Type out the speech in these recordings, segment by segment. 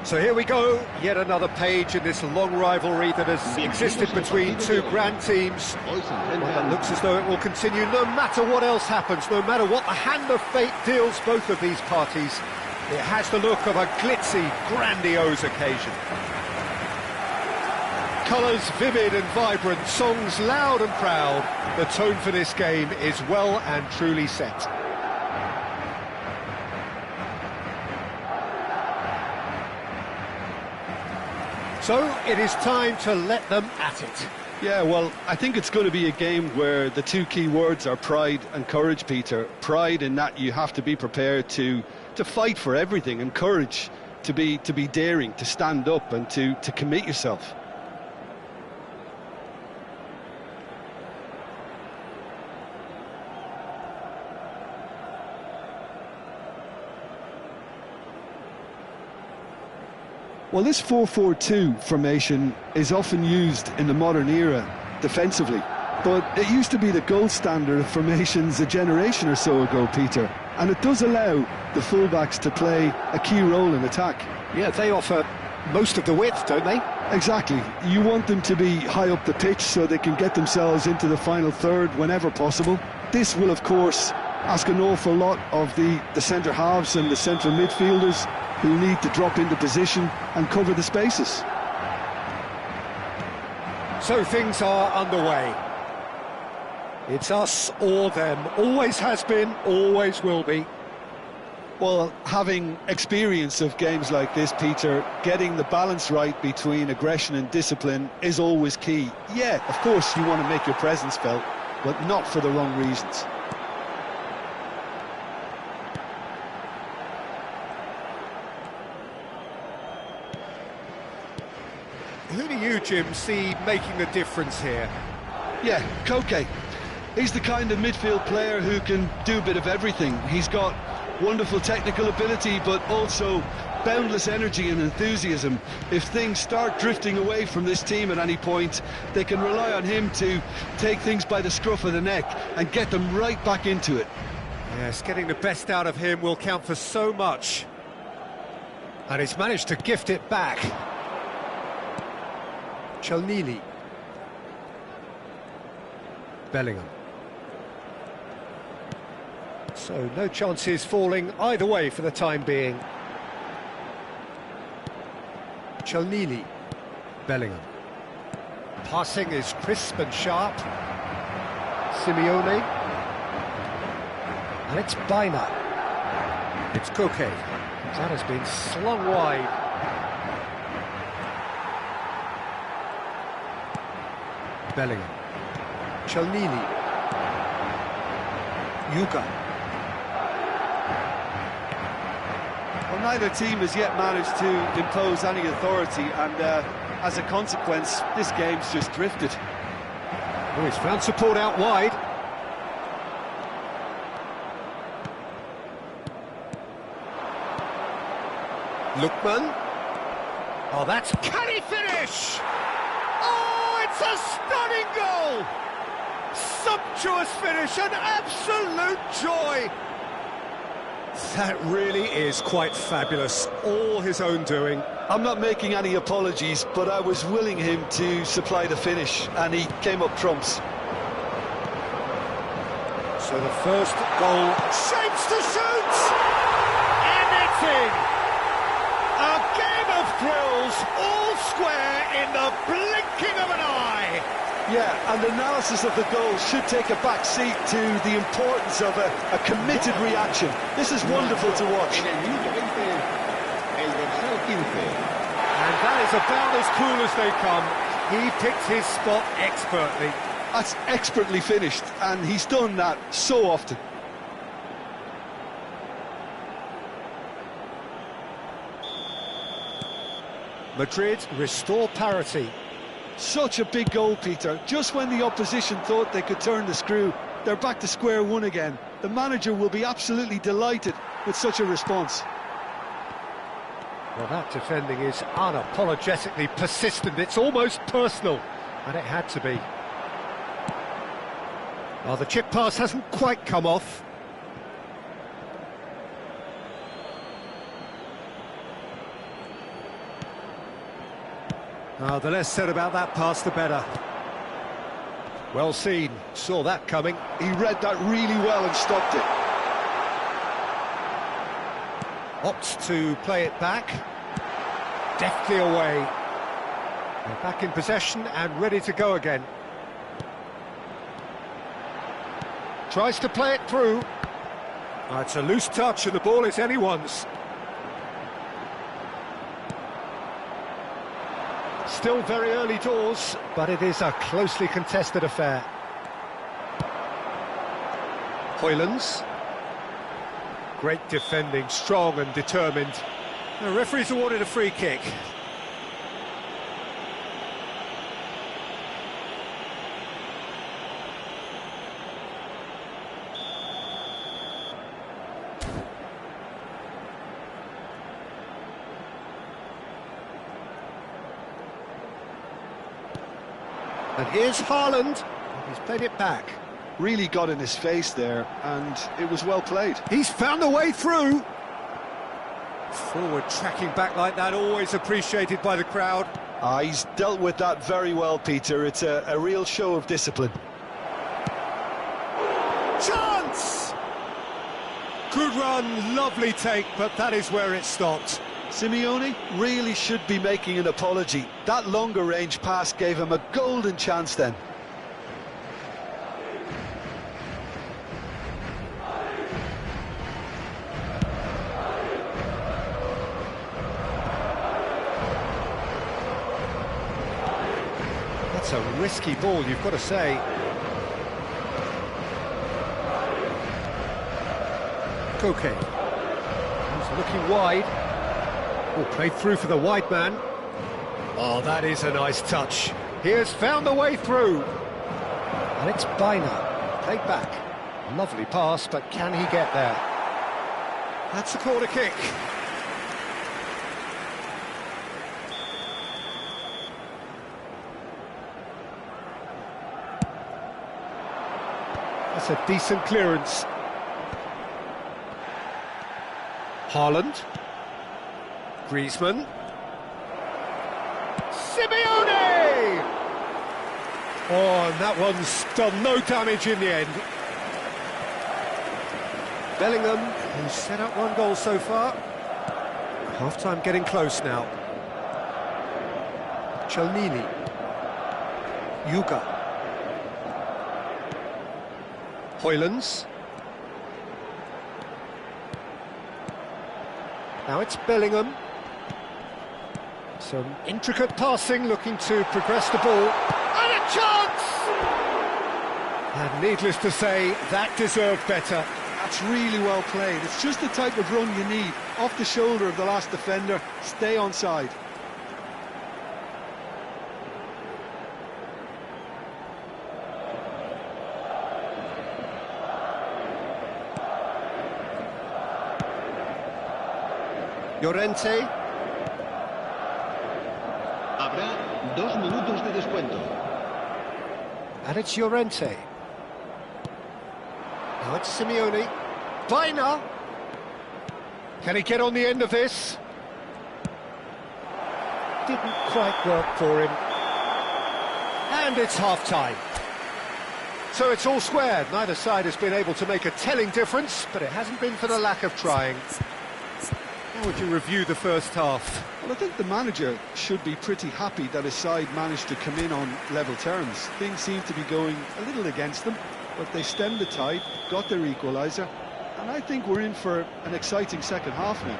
So here we go, yet another page in this long rivalry that has existed between two grand teams. Well, that looks as though it will continue no matter what else happens, no matter what the hand of fate deals both of these parties. It has the look of a glitzy, grandiose occasion. Colours vivid and vibrant, songs loud and proud. The tone for this game is well and truly set. So, it is time to let them at it. Yeah, well, I think it's going to be a game where the two key words are pride and courage, Peter. Pride in that you have to be prepared to to fight for everything, and courage to be daring, to stand up and to commit yourself. Well, this 4-4-2 formation is often used in the modern era defensively, but it used to be the gold standard of formations a generation or so ago, Peter, and it does allow the fullbacks to play a key role in attack. Yeah, they offer most of the width, don't they? Exactly. You want them to be high up the pitch so they can get themselves into the final third whenever possible. This will, of course, ask an awful lot of the centre halves and the central midfielders, who need to drop into position and cover the spaces. So things are underway. It's us or them. Always has been, always will be. Well, having experience of games like this, Peter, getting the balance right between aggression and discipline is always key. Yeah, of course you want to make your presence felt, but not for the wrong reasons. Who do you, Jim, see making the difference here? Yeah, Koke. He's the kind of midfield player who can do a bit of everything. He's got wonderful technical ability, but also boundless energy and enthusiasm. If things start drifting away from this team at any point, they can rely on him to take things by the scruff of the neck and get them right back into it. Yes, getting the best out of him will count for so much. And he's managed to gift it back. Chelnili. Bellingham. So no chances falling either way for the time being. Chelnili. Bellingham. Passing is crisp and sharp. Simeone. And it's Baina. It's Koke. That has been slung wide. Bellingham. Chelnili. Hugo. Well, neither team has yet managed to impose any authority, and as a consequence, this game's just drifted. Oh, he's found support out wide. Lookman. Oh, that's... Can he finish? Oh, it's a stunning goal! Sumptuous finish, an absolute joy! That really is quite fabulous, all his own doing. I'm not making any apologies, but I was willing him to supply the finish, and he came up trumps. So the first goal... Shapes to shoot! Anything! A game of thrills, all square in the blinking of an eye! Yeah, and analysis of the goal should take a back seat to the importance of a committed reaction. This is wonderful to watch. And that is about as cool as they come. He picked his spot expertly. That's expertly finished, and he's done that so often. Madrid restore parity. Such a big goal, Peter. Just when the opposition thought they could turn the screw, they're back to square one again. The manager will be absolutely delighted with such a response. Well, that defending is unapologetically persistent. It's almost personal, and it had to be. Well, the chip pass hasn't quite come off. The less said about that pass, the better. Well seen, saw that coming. He read that really well and stopped it. Opts to play it back. Deftly away. They're back in possession and ready to go again. Tries to play it through. It's a loose touch and the ball is anyone's. Still very early doors, but it is a closely contested affair. Haaland. Great defending, strong and determined. The referee's awarded a free kick. And here's Haaland. He's played it back. Really got in his face there, and it was well played. He's found a way through. Forward tracking back like that, always appreciated by the crowd. He's dealt with that very well, Peter. It's a real show of discipline. Chance! Good run, lovely take, but that is where it stopped. Simeone really should be making an apology. That longer range pass gave him a golden chance then. That's a risky ball, you've got to say. Koke. He's looking wide. Oh, played through for the wide man. Oh, that is a nice touch. He has found a way through. And it's Bina. Played back. Lovely pass, but can he get there? That's a corner kick. That's a decent clearance. Haaland. Griezmann. Simeone! Oh, and that one's done no damage in the end. Bellingham, who's set up one goal so far. Half-time getting close now. Chelnini. Yuga. Haaland. Now it's Bellingham. Some intricate passing, looking to progress the ball. And a chance! And needless to say, that deserved better. That's really well played. It's just the type of run you need. Off the shoulder of the last defender, stay onside. Llorente. Habrá 2 minutos de descuento. And it's Llorente. Now it's Simeone. Bina! Can he get on the end of this? Didn't quite work for him. And it's half-time. So it's all square. Neither side has been able to make a telling difference, but it hasn't been for the lack of trying. How would you review the first half? Well, I think the manager should be pretty happy that his side managed to come in on level terms. Things seem to be going a little against them, but they stemmed the tide, got their equaliser, and I think we're in for an exciting second half now.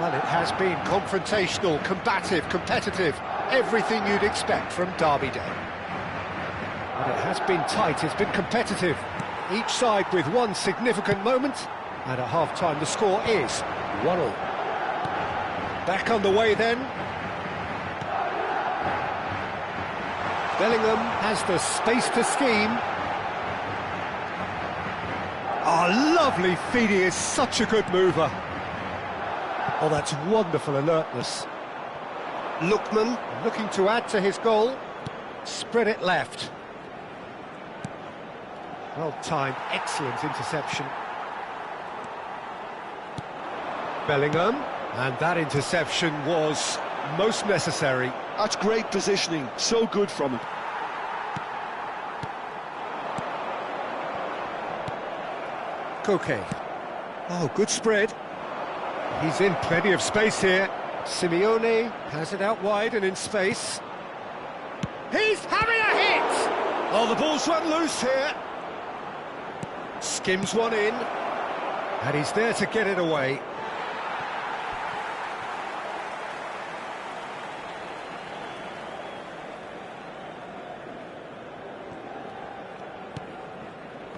Well, it has been confrontational, combative, competitive, everything you'd expect from Derby Day. But it has been tight, it's been competitive, each side with one significant moment. And at half-time, the score is 1-1. Back on the way then. Bellingham has the space to scheme. Oh, lovely feed, he is such a good mover. Oh, that's wonderful alertness. Lookman looking to add to his goal. Spread it left. Well timed, excellent interception. Bellingham, and that interception was most necessary. That's great positioning, so good from him. Koke. Oh, good spread. He's in plenty of space here. Simeone has it out wide and in space. He's having a hit! Oh, the ball's run loose here. Skims one in. And he's there to get it away.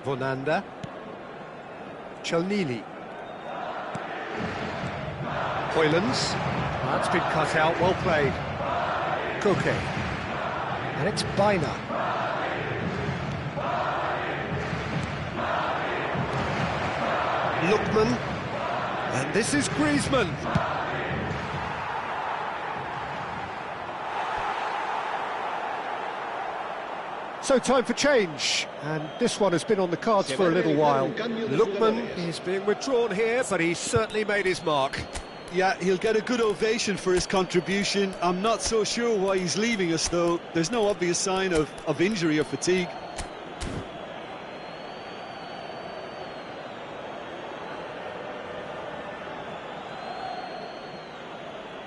Vonanda. Chelnili. Haaland. That's been cut out, well played. Koke. And it's Baina. Lookman. And this is Griezmann. So time for change, and this one has been on the cards for a little while. Lookman is being withdrawn here, but he's certainly made his mark. Yeah, he'll get a good ovation for his contribution. I'm not so sure why he's leaving us, though. There's no obvious sign of injury or fatigue.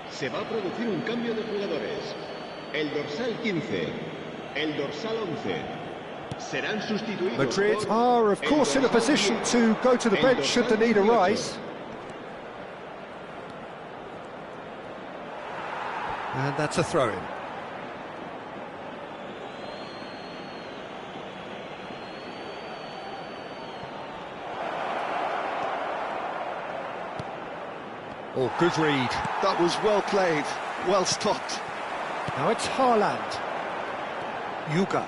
Se va a producir un cambio de jugadores. El dorsal 15, el dorsal 11. Serán sustituidos. Madrid are, of course, in a position to go to the bench should the need arise. And that's a throw-in. Oh, good read. That was well played, well stopped. Now it's Haaland. Hugo.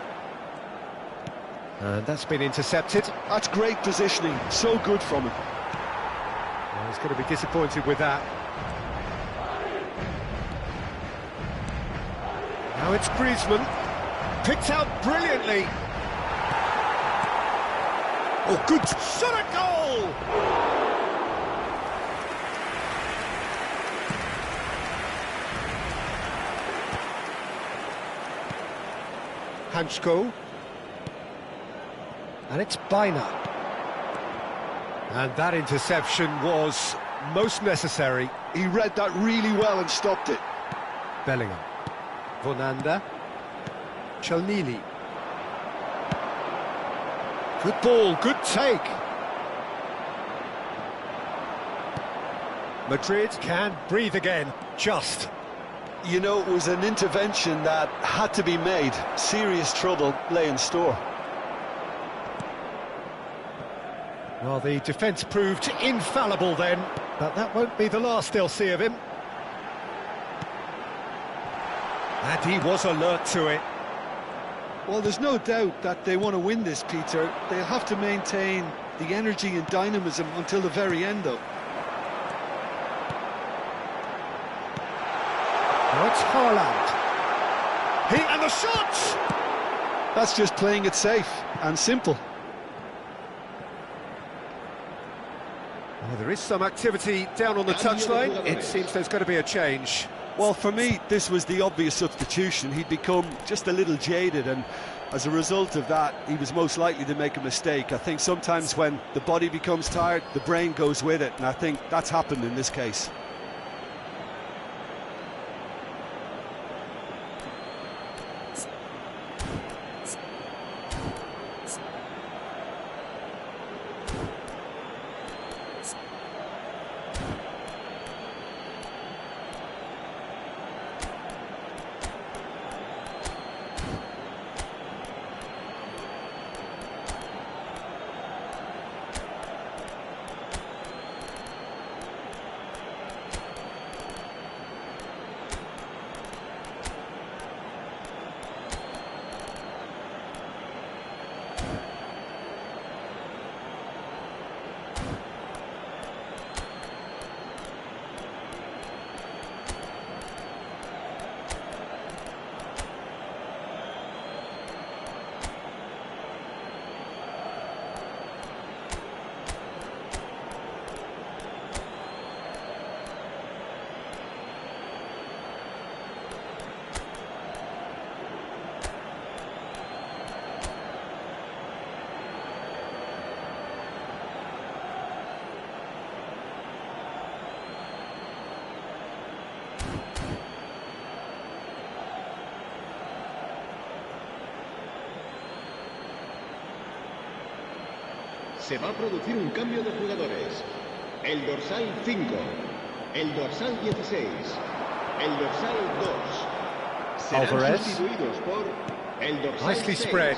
And that's been intercepted. That's great positioning, so good from him. Well, he's going to be disappointed with that. Now it's Griezmann. Picked out brilliantly. Oh, good shot at goal! Hansko. And it's Baina. And that interception was most necessary. He read that really well and stopped it. Bellingham. Vonanda. Chelnili. Good ball, good take. Madrid can breathe again, just. You know, it was an intervention that had to be made. Serious trouble lay in store. Well, the defence proved infallible then, but that won't be the last they'll see of him. And he was alert to it. Well, there's no doubt that they want to win this, Peter. They'll have to maintain the energy and dynamism until the very end, though. Now it's Haaland. And the shot! That's just playing it safe and simple. Well, there is some activity down on the touchline. It seems there's going to be a change. Well, for me, this was the obvious substitution. He'd become just a little jaded, and as a result of that, he was most likely to make a mistake. I think sometimes when the body becomes tired, the brain goes with it, and I think that's happened in this case. Se va a producir un cambio de jugadores. El dorsal 5, el dorsal 16, el dorsal 2. Serán Alvarez. sustituidos por el dorsal Nicely 6, spread.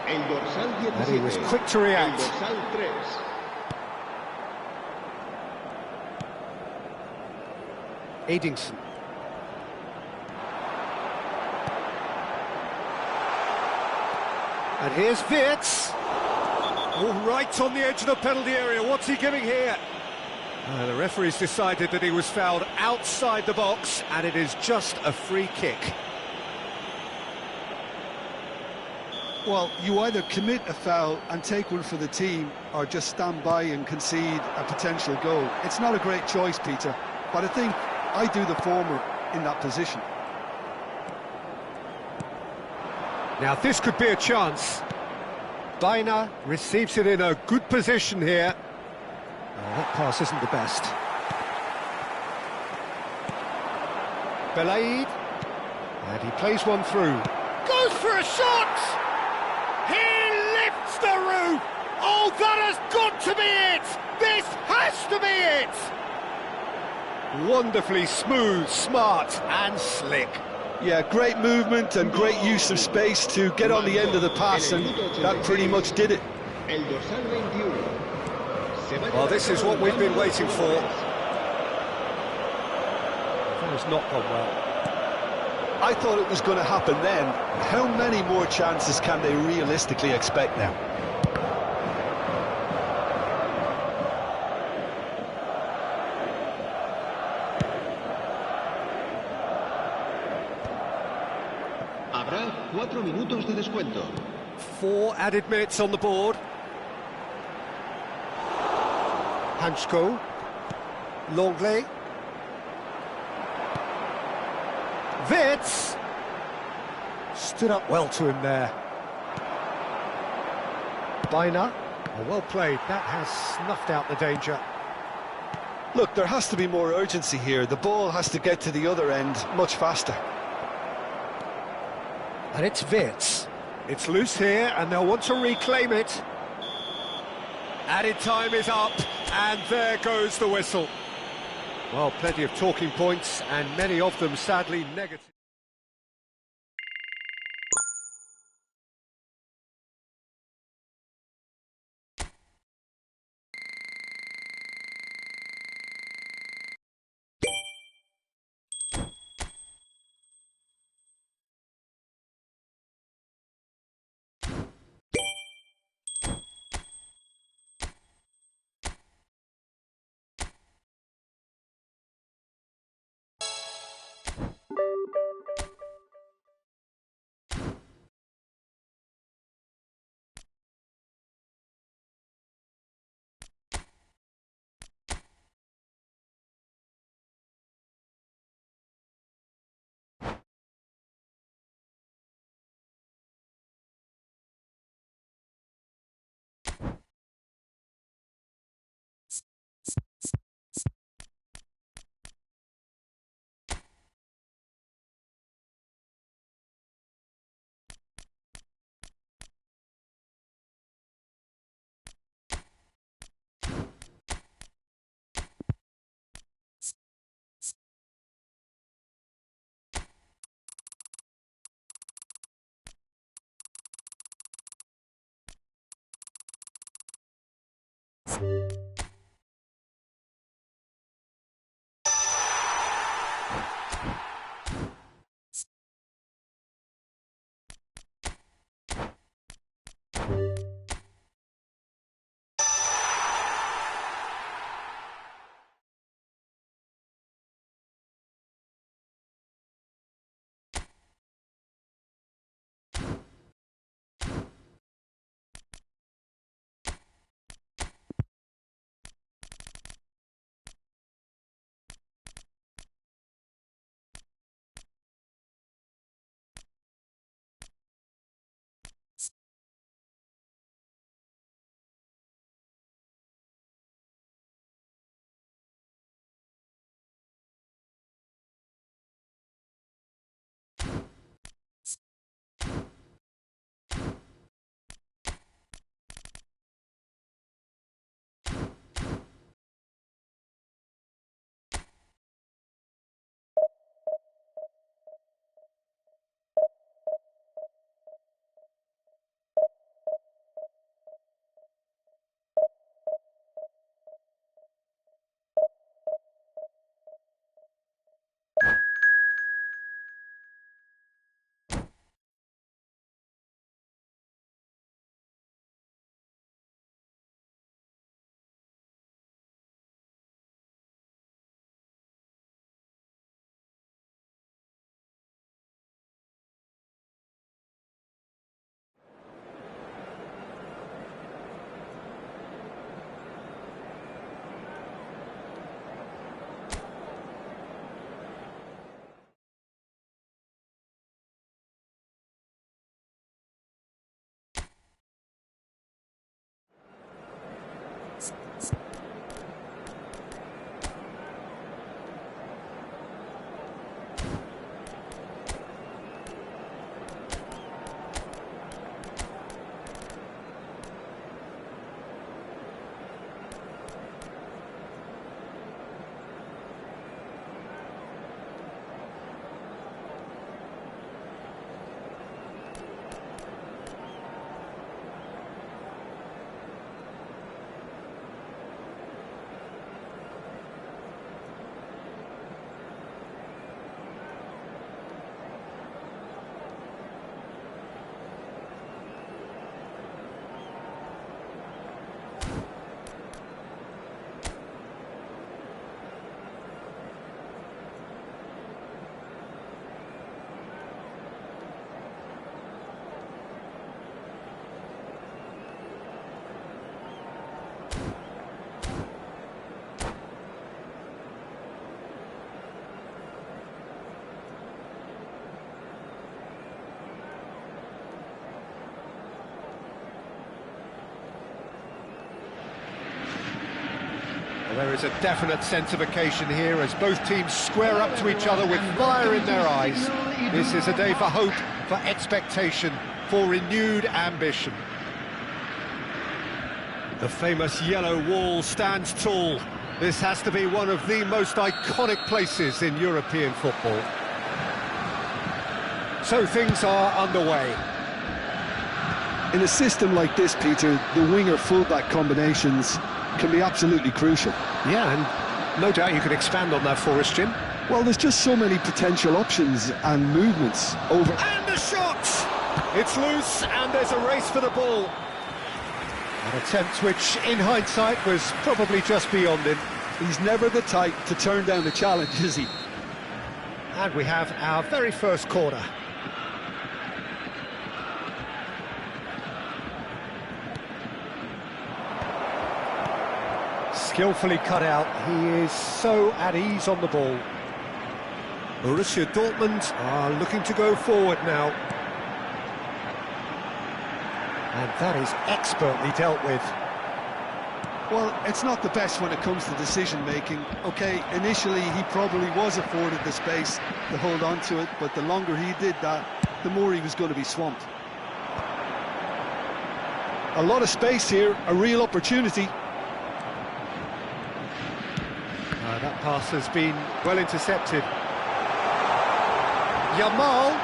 el dorsal 17, And he was quick to react. el dorsal 3. Edingson. And here's Wirtz. Oh, right on the edge of the penalty area. What's he giving here? The referee's decided that he was fouled outside the box, and it is just a free kick. Well, you either commit a foul and take one for the team, or just stand by and concede a potential goal. It's not a great choice, Peter, but I think I do the former in that position. Now this could be a chance. Baina receives it in a good position here. That pass isn't the best. Belaid. And he plays one through. Goes for a shot! He lifts the roof! Oh, that has got to be it! This has to be it! Wonderfully smooth, smart and slick. Yeah, great movement and great use of space to get on the end of the pass, and that pretty much did it. Well, this is what we've been waiting for. That has not gone well. I thought it was going to happen then. How many more chances can they realistically expect now? Habrá 4 minutos de descuento. 4 added minutes on the board. Hansko. Longley. Wirtz. Stood up well to him there. Baina. Oh, well played. That has snuffed out the danger. Look, there has to be more urgency here. The ball has to get to the other end much faster. And it's Wirtz. It's loose here, and they'll want to reclaim it. Added time is up, and there goes the whistle. Well, plenty of talking points, and many of them sadly negative. There is a definite sense of occasion here as both teams square up to each other with fire in their eyes. This is a day for hope, for expectation, for renewed ambition. The famous yellow wall stands tall. This has to be one of the most iconic places in European football. So things are underway. In a system like this, Peter, the winger-fullback combinations can be absolutely crucial. Yeah, and no doubt you could expand on that for us, Jim. Well, there's just so many potential options and movements over... And the shot! It's loose, and there's a race for the ball. An attempt which, in hindsight, was probably just beyond him. He's never the type to turn down a challenge, is he? And we have our very first corner. Skillfully cut out, he is so at ease on the ball. Borussia Dortmund are looking to go forward now. And that is expertly dealt with. Well, it's not the best when it comes to decision-making. OK, initially he probably was afforded the space to hold on to it, but the longer he did that, the more he was going to be swamped. A lot of space here, a real opportunity. That pass has been well intercepted. Yamal!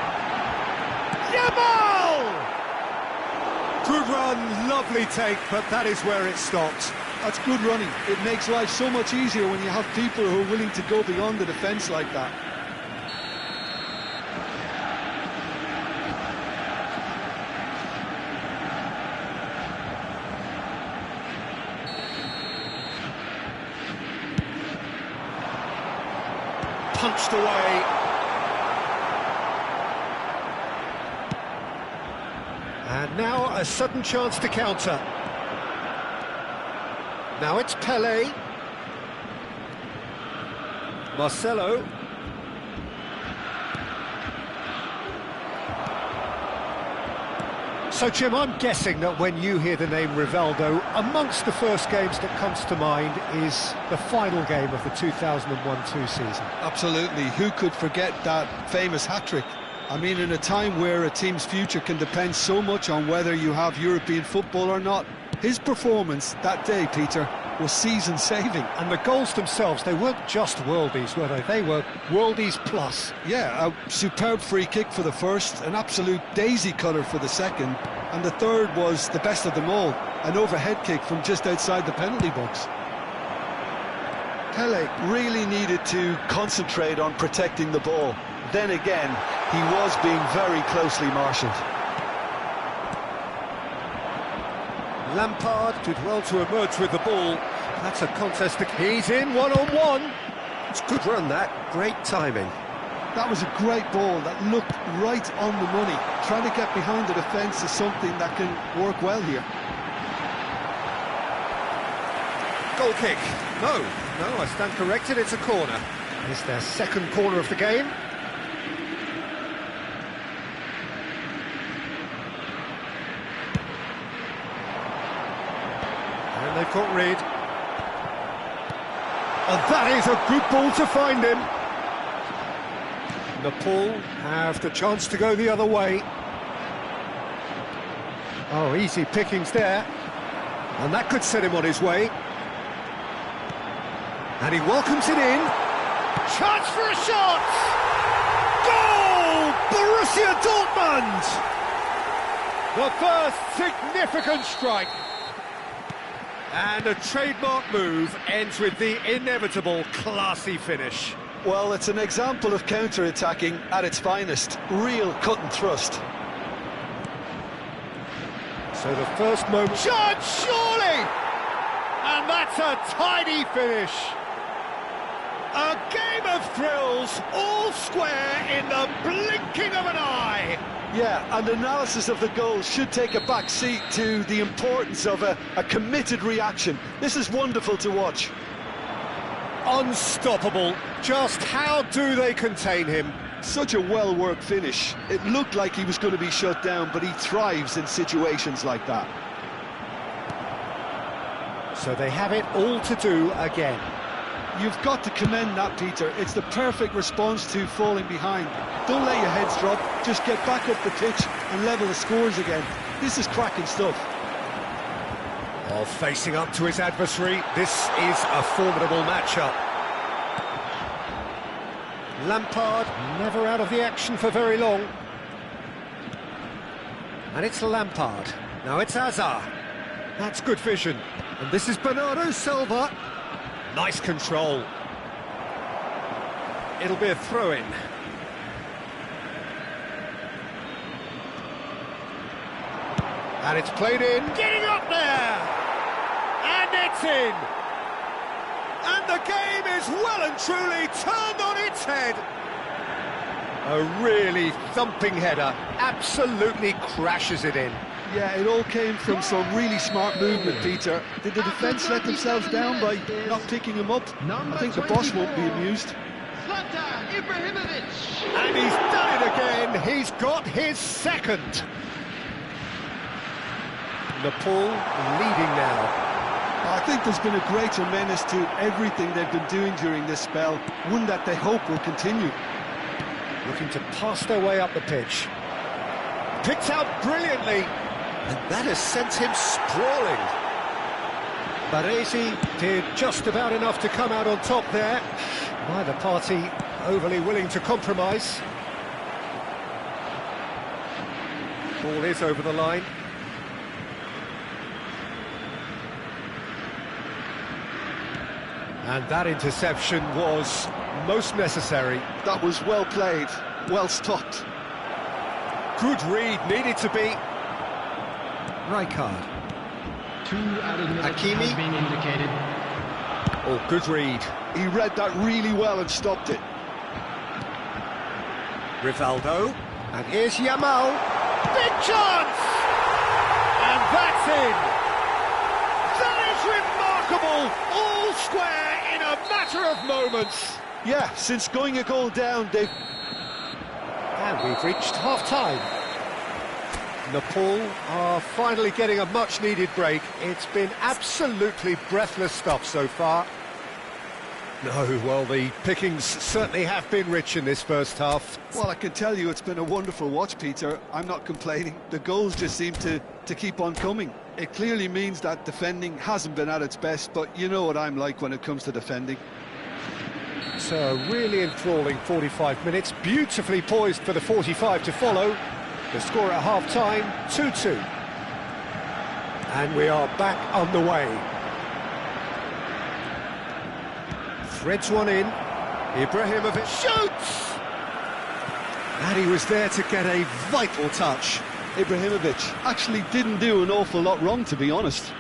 Good run, lovely take, but that is where it stopped. That's good running. It makes life so much easier when you have people who are willing to go beyond the defence like that. Punched away. And now a sudden chance to counter. Now it's Pelé. Marcelo. So, Jim, I'm guessing that when you hear the name Rivaldo, amongst the first games that comes to mind is the final game of the 2001-2 season. Absolutely. Who could forget that famous hat-trick? I mean, in a time where a team's future can depend so much on whether you have European football or not, his performance that day, Peter, was season-saving. And the goals themselves, they weren't just worldies, were they? They were worldies plus. Yeah, a superb free kick for the first, an absolute daisy-cutter for the second, and the third was the best of them all, an overhead kick from just outside the penalty box. Pelé really needed to concentrate on protecting the ball. Then again, he was being very closely marshalled. Lampard did well to emerge with the ball. That's a contest. He's in one-on-one. It's a good run, that. Great timing. That was a great ball that looked right on the money. Trying to get behind the defence is something that can work well here. Goal kick. No, I stand corrected. It's a corner. It's their second corner of the game. And they've caught Reed. And that is a good ball to find him. Nepal have the chance to go the other way. Oh, easy pickings there. And that could set him on his way. And he welcomes it in. Chance for a shot! Goal! Borussia Dortmund! The first significant strike. And a trademark move ends with the inevitable classy finish. Well, it's an example of counter-attacking at its finest. Real cut and thrust. So the first moment... Shot, surely! And that's a tidy finish. A game of thrills, all square in the blinking of an eye. Yeah, and analysis of the goal should take a back seat to the importance of a committed reaction. This is wonderful to watch. Unstoppable. Just how do they contain him? Such a well-worked finish. It looked like he was going to be shut down, but he thrives in situations like that. So they have it all to do again. You've got to commend that, Peter. It's the perfect response to falling behind. Don't let your heads drop, just get back up the pitch and level the scores again. This is cracking stuff. While facing up to his adversary, this is a formidable matchup. Lampard never out of the action for very long. And it's Lampard. Now it's Hazard. That's good vision. And this is Bernardo Silva. Nice control. It'll be a throw-in. And it's played in. Getting up there! And it's in! And the game is well and truly turned on its head. A really thumping header. Absolutely crashes it in. Yeah, it all came from some really smart movement, Peter. Did the defence let themselves down by not picking him up? I think the boss won't be amused. And he's done it again. He's got his second. Nepal leading now. I think there's been a greater menace to everything they've been doing during this spell, one that they hope will continue. Looking to pass their way up the pitch. Picked out brilliantly, and that has sent him sprawling. Baresi did just about enough to come out on top there. Neither party overly willing to compromise. Ball is over the line. And that interception was most necessary. That was well played, well stopped. Good read, needed to be. Rijkaard. Hakimi. Has been indicated. Oh, good read. He read that really well and stopped it. Rivaldo. And here's Yamal. Big chance! And that's in! That is remarkable! All square in a matter of moments. Yeah, since going a goal down, they've... And we've reached half-time. Nepal are finally getting a much-needed break. It's been absolutely breathless stuff so far. No, well, the pickings certainly have been rich in this first half. Well, I can tell you it's been a wonderful watch, Peter. I'm not complaining. The goals just seem to keep on coming. It clearly means that defending hasn't been at its best, but you know what I'm like when it comes to defending. So a really enthralling 45 minutes, beautifully poised for the 45 to follow. The score at half-time, 2-2. And we are back on the way. Threads one in. Ibrahimovic shoots! And he was there to get a vital touch. Ibrahimovic actually didn't do an awful lot wrong, to be honest.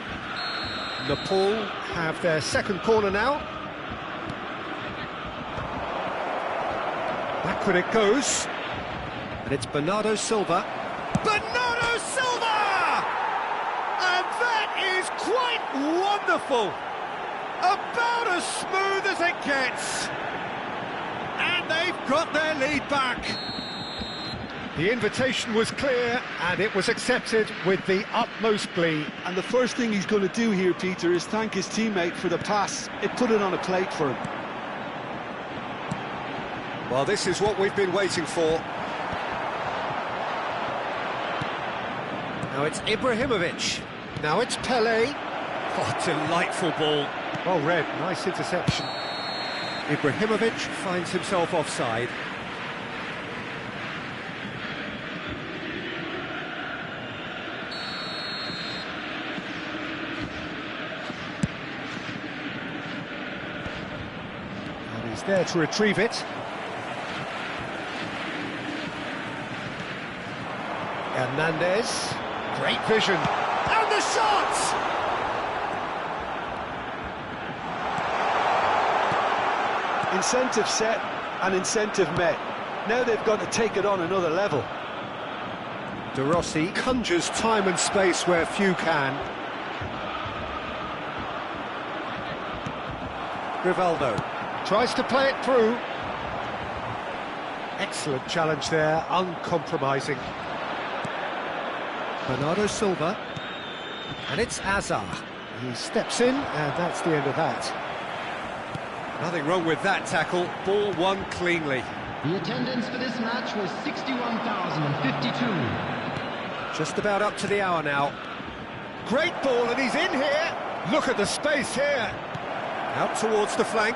Nepal have their second corner now. Backward it goes. And it's Bernardo Silva. Bernardo Silva! And that is quite wonderful. About as smooth as it gets. And they've got their lead back. The invitation was clear, and it was accepted with the utmost glee. And the first thing he's going to do here, Peter, is thank his teammate for the pass. It put it on a plate for him. Well, this is what we've been waiting for. Now it's Ibrahimovic. Now it's Pelé. Oh, delightful ball. Well read, nice interception. Ibrahimovic finds himself offside. And he's there to retrieve it. Hernandez. Great vision. And the shot! Incentive set and incentive met. Now they've got to take it on another level. De Rossi conjures time and space where few can. Rivaldo tries to play it through. Excellent challenge there, uncompromising. Bernardo Silva. And it's Hazard. He steps in, and that's the end of that. Nothing wrong with that tackle. Ball won cleanly. The attendance for this match was 61,052. Just about up to the hour now. Great ball, and he's in here. Look at the space here. Out towards the flank.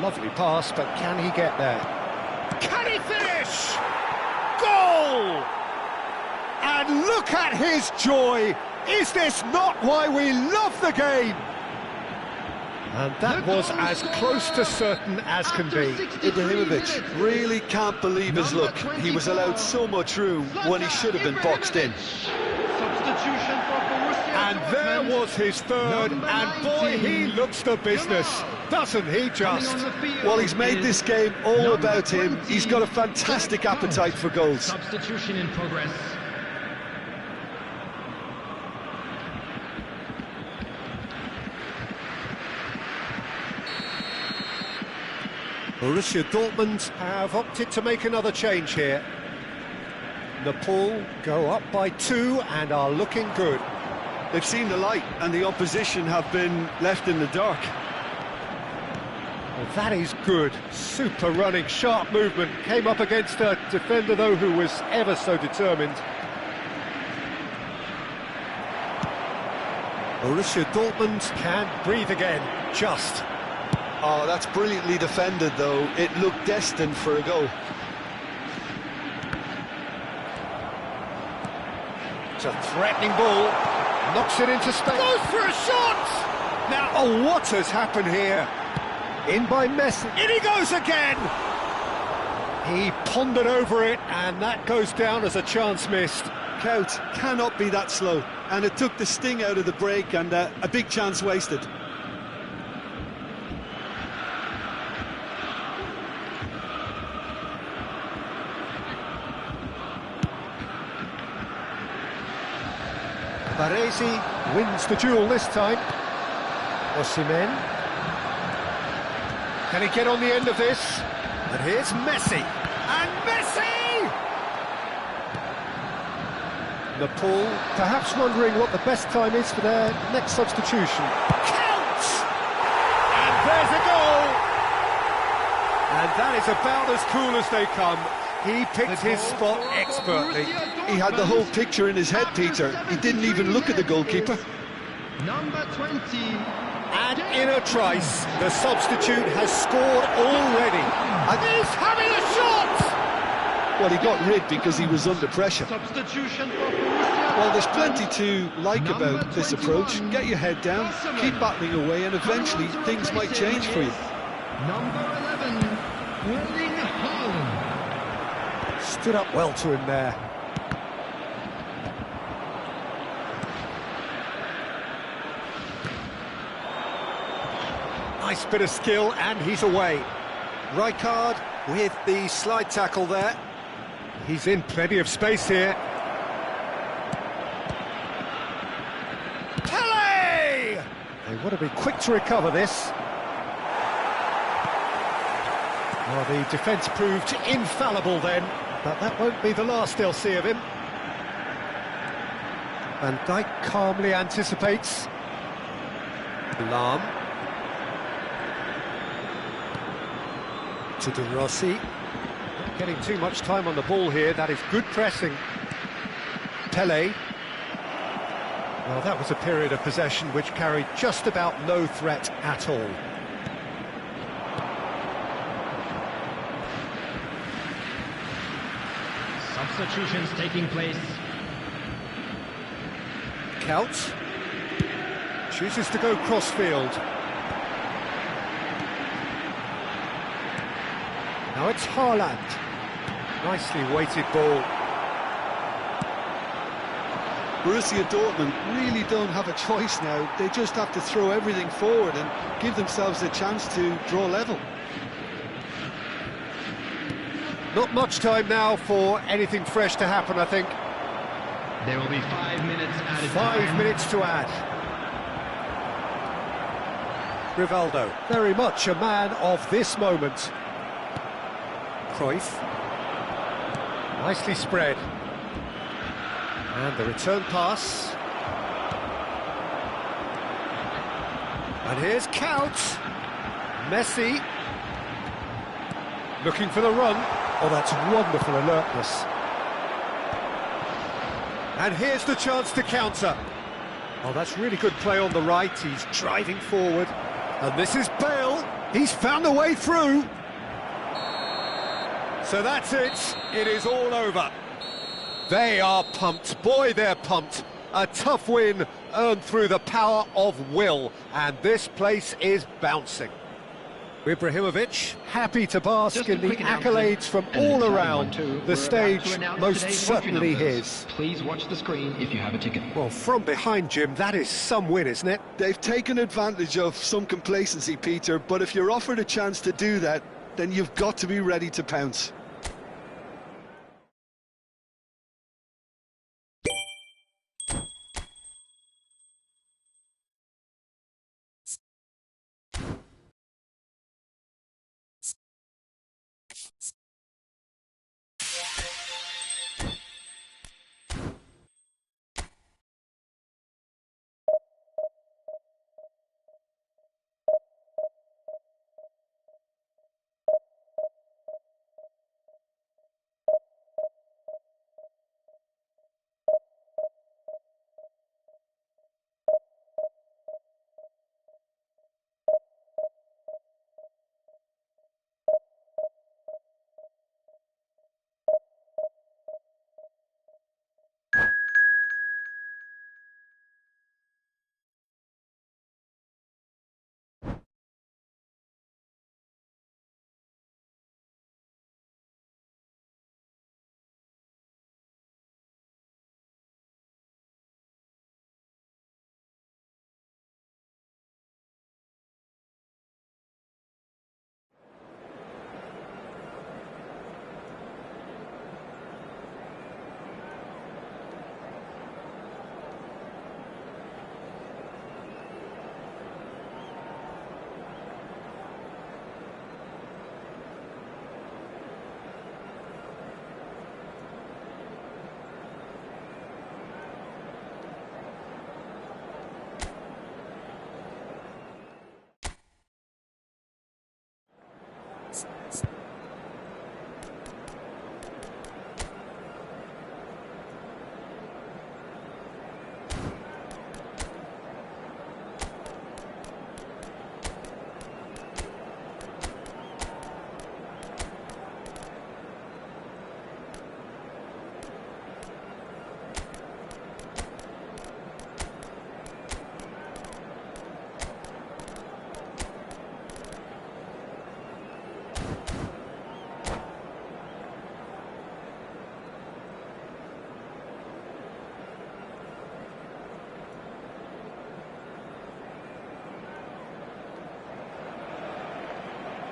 Lovely pass, but can he get there? Can he finish? Goal! And look at his joy. Is this not why we love the game? And that was as close to certain as can be. Ibrahimovic really can't believe his luck. He was allowed so much room when he should have been boxed in. And there was his third, and boy, he looks the business, doesn't he just? Well, he's made this game all about him. He's got a fantastic appetite for goals. Substitution in progress. Borussia Dortmund have opted to make another change here. Nepal go up by 2 and are looking good. They've seen the light, and the opposition have been left in the dark. Well, that is good. Super running, sharp movement. Came up against a defender, though, who was ever so determined. Borussia Dortmund can breathe again, just. Oh, that's brilliantly defended, though. It looked destined for a goal. It's a threatening ball. Knocks it into space. Goes for a shot! Now, oh, what has happened here? In by Messi. In he goes again! He pondered over it, and that goes down as a chance missed. Cout cannot be that slow, and it took the sting out of the break, and a big chance wasted. Baresi wins the duel this time. Osimhen. Can he get on the end of this? And here's Messi. And Messi! Nepal perhaps wondering what the best time is for their next substitution. Counts! And there's a goal! And that is about as cool as they come. He picked his spot expertly. He had the whole picture in his head, Peter. He didn't even look at the goalkeeper. Number 20. And in a trice, the substitute has scored already. And he's having a shot! Well, he got rid because he was under pressure. Substitution for Borussia. Well, there's plenty to like about this approach. Get your head down, keep battling away, and eventually things might change for you. Number 11. Erling Haaland. Stood up well to him there. Nice bit of skill, and he's away. Rijkaard with the slide tackle there. He's in plenty of space here. Pele! They want to be quick to recover this. Well, the defence proved infallible then, but that won't be the last they'll see of him. Van Dijk calmly anticipates. Lahm. To De Rossi. Not getting too much time on the ball here. That is good pressing. Pele. Well, that was a period of possession which carried just about no threat at all. Substitutions taking place. Cout chooses to go crossfield. Now it's Haaland. Nicely weighted ball. Borussia Dortmund really don't have a choice now. They just have to throw everything forward and give themselves a chance to draw level. Not much time now for anything fresh to happen, I think. There will be 5 minutes added. 5 minutes to add. Rivaldo, very much a man of this moment. Cruyff. Nicely spread. And the return pass. And here's Count. Messi. Looking for the run. Oh, that's wonderful alertness. And here's the chance to counter. Oh, that's really good play on the right. He's driving forward. And this is Bale. He's found a way through. So that's it. It is all over. They are pumped. Boy, they're pumped. A tough win earned through the power of will. And this place is bouncing. Ibrahimovic, happy to bask in the accolades from all around. The stage most certainly his. Please watch the screen if you have a ticket. Well, from behind, Jim, that is some win, isn't it? They've taken advantage of some complacency, Peter, but if you're offered a chance to do that, then you've got to be ready to pounce.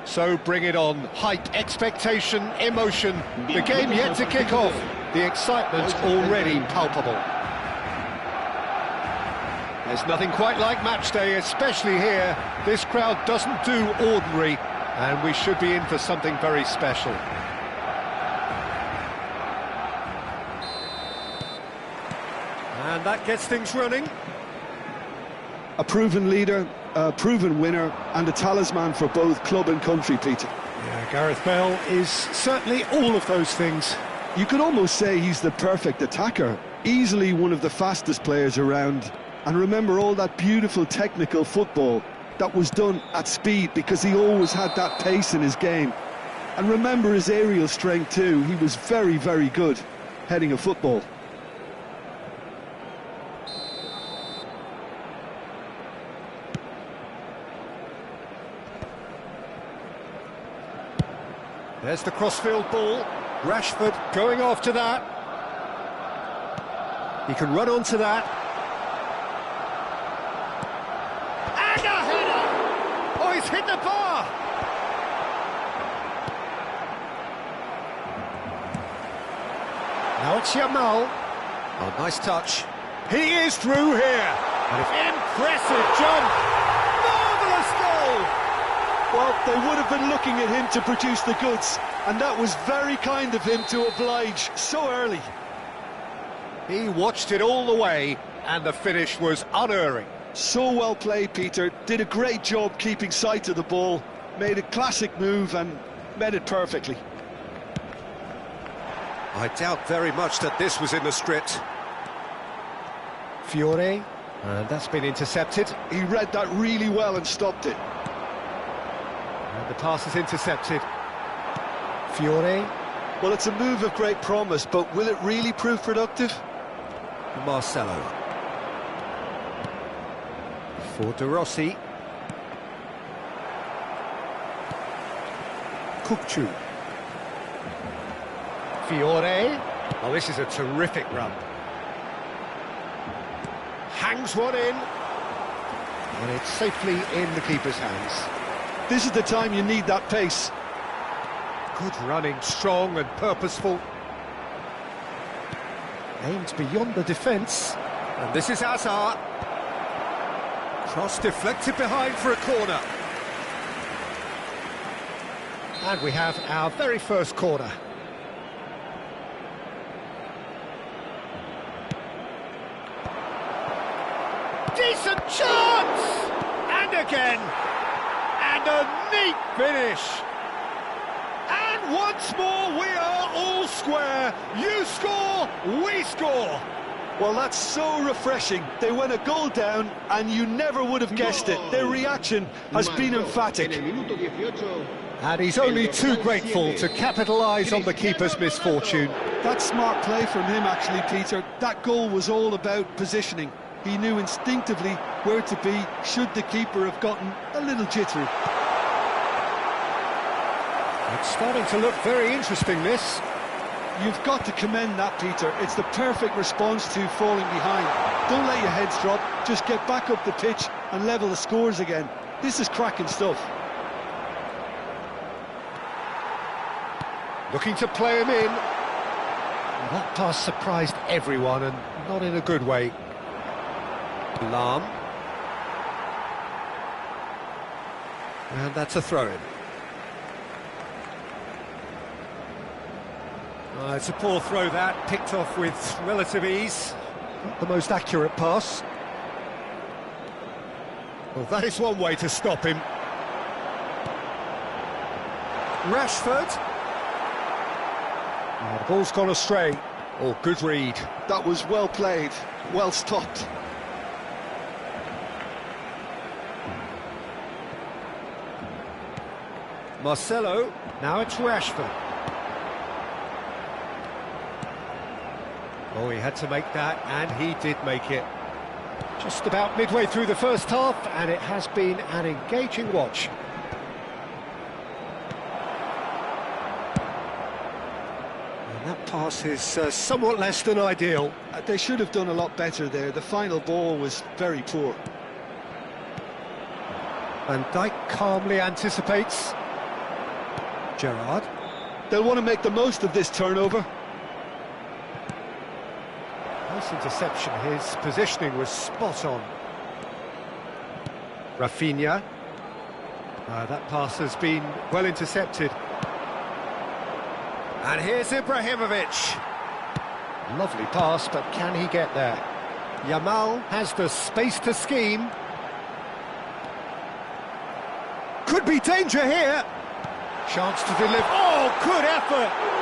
So bring it on. Hype, expectation, emotion. The game yet to kick off. The excitement already palpable. There's nothing quite like match day, especially here. This crowd doesn't do ordinary, and we should be in for something very special. And that gets things running. A proven leader, a proven winner, and a talisman for both club and country, Peter. Yeah, Gareth Bale is certainly all of those things. You could almost say he's the perfect attacker, easily one of the fastest players around. And remember all that beautiful technical football that was done at speed, because he always had that pace in his game. And remember his aerial strength too. He was very, very good heading a football. There's the crossfield ball. Rashford going after that. He can run onto that. And a header! Oh, he's hit the bar! Now it's Yamal. Oh, nice touch. He is through here. And impressive jump. Marvellous goal! Well, they would have been looking at him to produce the goods, and that was very kind of him to oblige so early. He watched it all the way, And the finish was unerring. So well played, Peter. Did a great job keeping sight of the ball, made a classic move and met it perfectly. I doubt very much that this was in the script. Fiore, and that's been intercepted. He read that really well and stopped it. And the pass is intercepted. Fiore. Well, it's a move of great promise, but will it really prove productive? Marcelo. For De Rossi. Kukçu. Fiore. Oh, this is a terrific run. Hangs one in. And it's safely in the keeper's hands. This is the time you need that pace. Good running, strong and purposeful. Aimed beyond the defence. And this is Hazard. Cross deflected behind for a corner. And we have our very first corner. Decent chance! And again! And a neat finish! And once more we are all square. You score, we score. Well, that's so refreshing. They went a goal down and you never would have guessed it. Their reaction has been emphatic. And he's only too grateful to capitalise on the keeper's misfortune. That's smart play from him, actually, Peter. That goal was all about positioning. He knew instinctively where to be should the keeper have gotten a little jittery. It's starting to look very interesting, this. You've got to commend that, Peter. It's the perfect response to falling behind. Don't let your heads drop, just get back up the pitch and level the scores again. This is cracking stuff. Looking to play him in. That pass surprised everyone, and not in a good way. Lahm. And that's a throw-in. It's a poor throw that, picked off with relative ease. Not the most accurate pass. Well, that is one way to stop him. Rashford. Oh, the ball's gone astray. Oh, good read. That was well played, well stopped. Marcelo. Now it's Rashford. Oh, he had to make that, and he did make it. Just about midway through the first half, and it has been an engaging watch. And that pass is somewhat less than ideal. They should have done a lot better there. The final ball was very poor. Van Dijk calmly anticipates. Gerrard. They'll want to make the most of this turnover. Nice interception, his positioning was spot on. Rafinha. That pass has been well intercepted. And here's Ibrahimovic. Lovely pass, but can he get there? Yamal has the space to scheme. Could be danger here. Chance to deliver. Oh, good effort!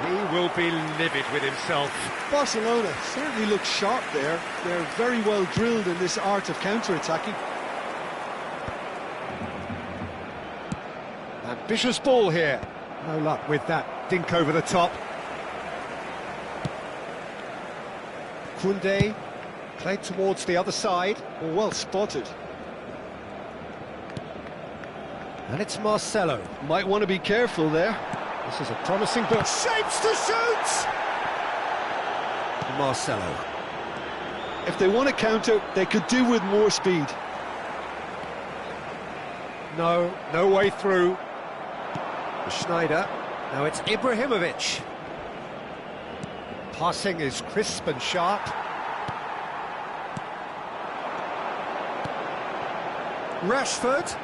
He will be livid with himself. Barcelona certainly looks sharp there. They're very well drilled in this art of counter-attacking. Ambitious ball here. No luck with that dink over the top. Koundé played towards the other side. Well spotted. And it's Marcelo. Might want to be careful there. This is a promising ball. Shapes to shoot! Marcelo. If they want to counter, they could do with more speed. No way through. Schneider. Now it's Ibrahimovic. Passing is crisp and sharp. Rashford.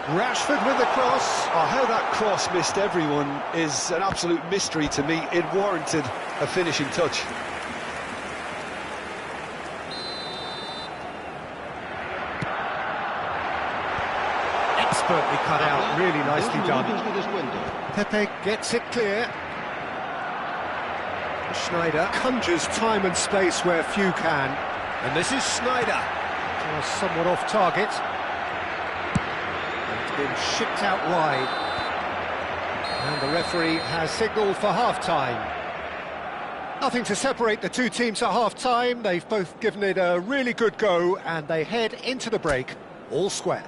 Rashford with the cross. Oh, how that cross missed everyone is an absolute mystery to me. It warranted a finishing touch. expertly cut out, really nicely done. Pepe gets it clear. Schneider conjures time and space where few can. And this is Schneider. Somewhat off target. It's been shipped out wide. And the referee has signalled for half-time. Nothing to separate the two teams at half-time. They've both given it a really good go, and they head into the break all square.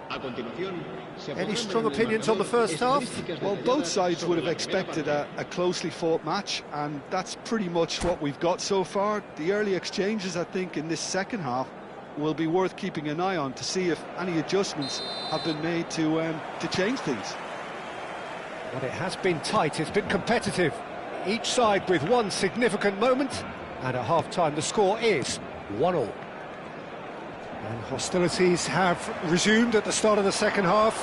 Any strong opinions on the first half? Well, both sides would have expected a closely fought match, and that's pretty much what we've got so far. The early exchanges, I think, in this second half will be worth keeping an eye on to see if any adjustments have been made to change things. Well, it has been tight, it's been competitive. Each side with one significant moment, and at half-time the score is 1-1. And hostilities have resumed at the start of the second half.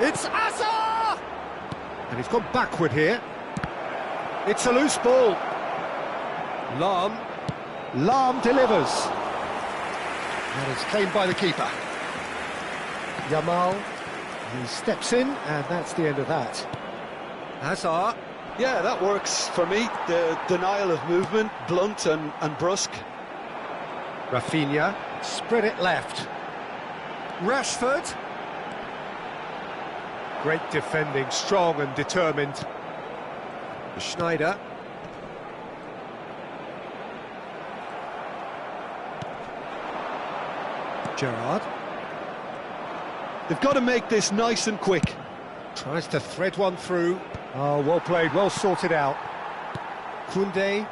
It's Asa! And he's gone backward here. It's a loose ball. Lahm delivers. And it's claimed by the keeper. Yamal, he steps in, and that's the end of that. Hazard. Yeah, that works for me. The denial of movement, blunt and brusque. Rafinha, spread it left. Rashford. Great defending, strong and determined. Schneider. Gerrard. They've got to make this nice and quick. Tries to thread one through. Oh, well played, well sorted out. Koundé.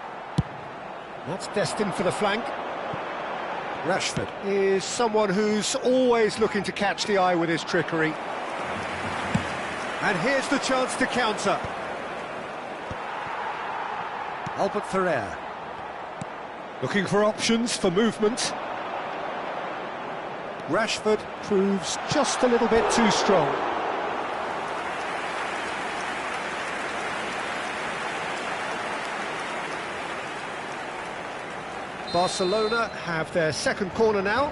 That's destined for the flank. Rashford is someone who's always looking to catch the eye with his trickery. And here's the chance to counter. Albert Ferrer. Looking for options for movement. Rashford proves just a little bit too strong. Barcelona have their second corner now.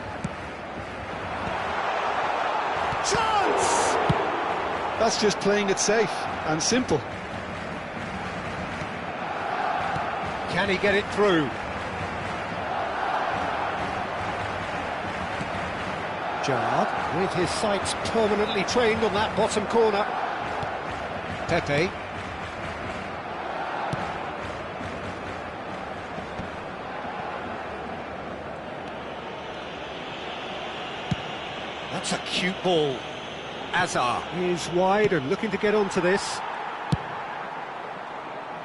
Chance! That's just playing it safe and simple. Can he get it through? Gerrard, with his sights permanently trained on that bottom corner. Pepe. That's a cute ball. Hazard is wide and looking to get onto this.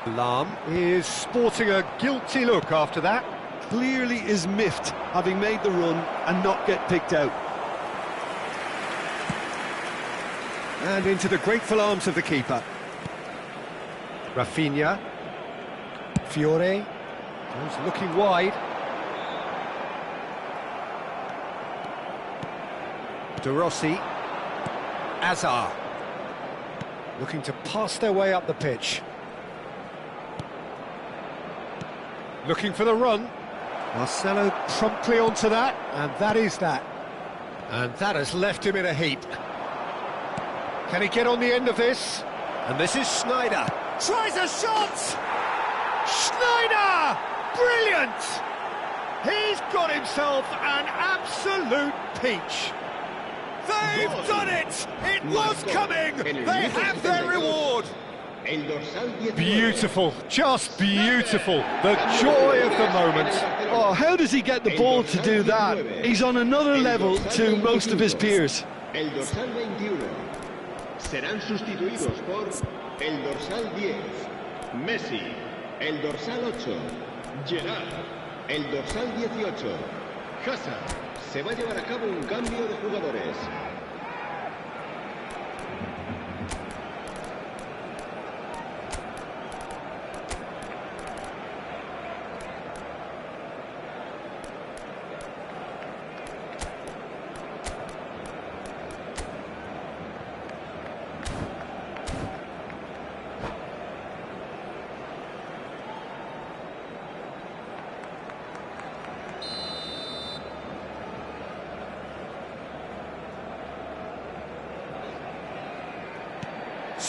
Lahm is sporting a guilty look after that. Clearly is miffed, having made the run and not get picked out. And into the grateful arms of the keeper. Rafinha. Fiore. He's looking wide. De Rossi. Hazard. Looking to pass their way up the pitch. Looking for the run. Marcelo promptly onto that, and that is that. And that has left him in a heap. Can he get on the end of this? And this is Schneider. Tries a shot! Schneider! Brilliant! He's got himself an absolute peach. They've done it! It was coming! They have their reward! Beautiful, just beautiful. The joy of the moment. Oh, how does he get the ball to do that? He's on another level to most of his peers. El dorsal 21 serán sustituidos por el dorsal 10, Messi, el dorsal 8, Gerrard, el dorsal 18, Hazard. Se va a llevar a cabo un cambio de jugadores.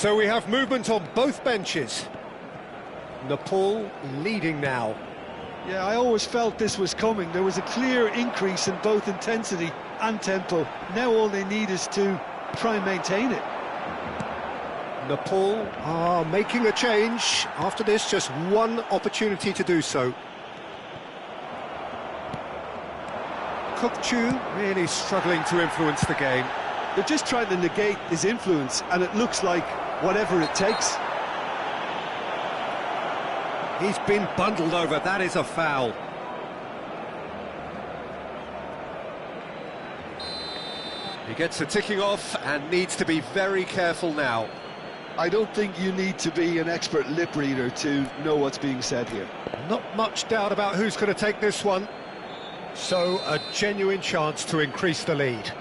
So we have movement on both benches. Nepal leading now. Yeah, I always felt this was coming. There was a clear increase in both intensity and tempo. Now all they need is to try and maintain it. Nepal are making a change. After this, just one opportunity to do so. Kukchu really struggling to influence the game. They're just trying to negate his influence, and it looks like whatever it takes. He's been bundled over, that is a foul. He gets a ticking off and needs to be very careful now. I don't think you need to be an expert lip reader to know what's being said here. Not much doubt about who's going to take this one. So, a genuine chance to increase the lead.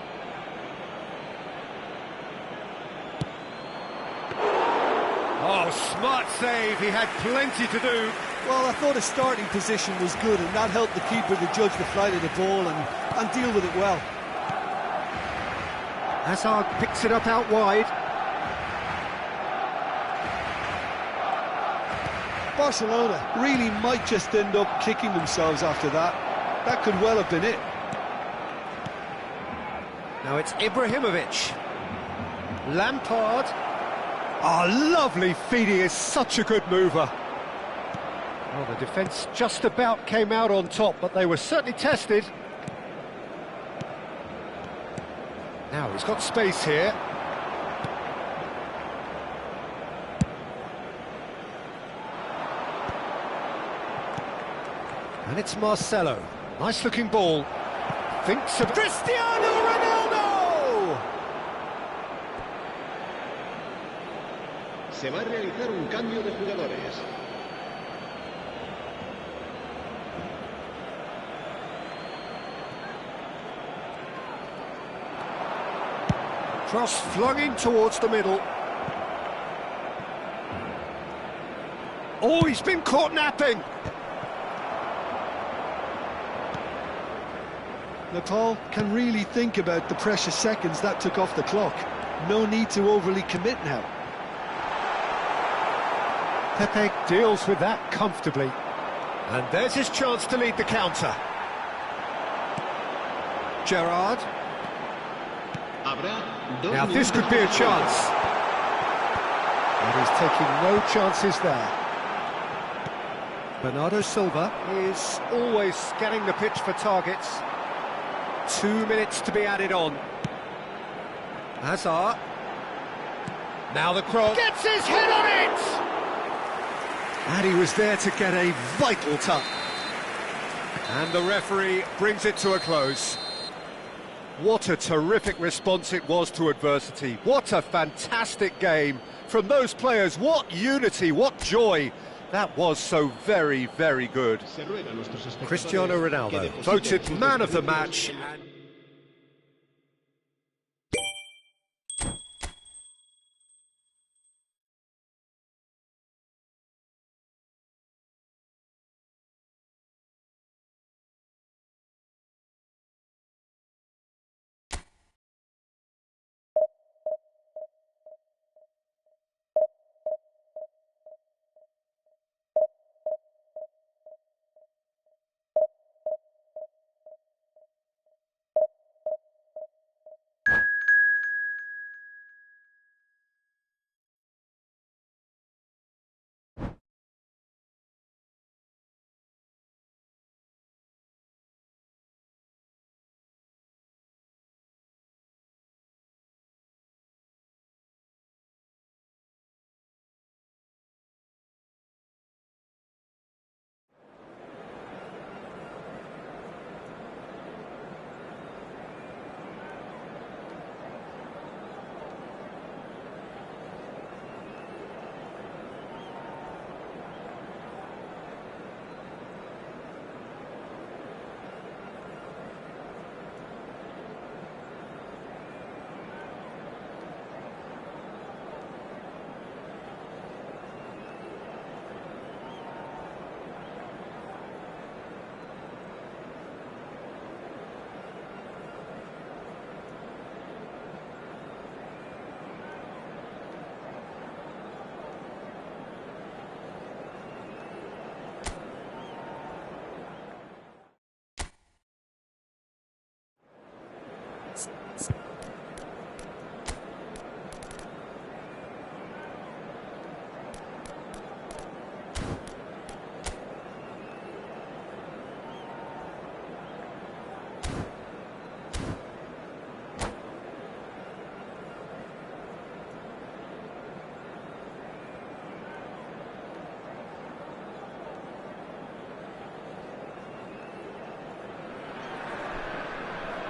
Oh, smart save, he had plenty to do. Well, I thought his starting position was good, and that helped the keeper to judge the flight of the ball and deal with it well. Hazard picks it up out wide. Barcelona really might just end up kicking themselves after that. That could well have been it. Now it's Ibrahimovic. Lampard. Oh, lovely feed, he is such a good mover. Well, the defence just about came out on top, but they were certainly tested. Now he's got space here. And it's Marcelo. Nice looking ball. Thinks of Cristiano Ronaldo! Se va a realizar un cambio de jugadores. Cross flung in towards the middle. Oh, he's been caught napping! Nepal can really think about the precious seconds that took off the clock. No need to overly commit now. Pepe deals with that comfortably. And there's his chance to lead the counter. Gerrard. Now this could be a chance. And he's taking no chances there. Bernardo Silva is always scanning the pitch for targets. 2 minutes to be added on. Hazard. Now the cross. Gets his head on it! And he was there to get a vital touch. And the referee brings it to a close. What a terrific response it was to adversity. What a fantastic game from those players. What unity, what joy. That was so very, very good. Cristiano Ronaldo voted man of the match.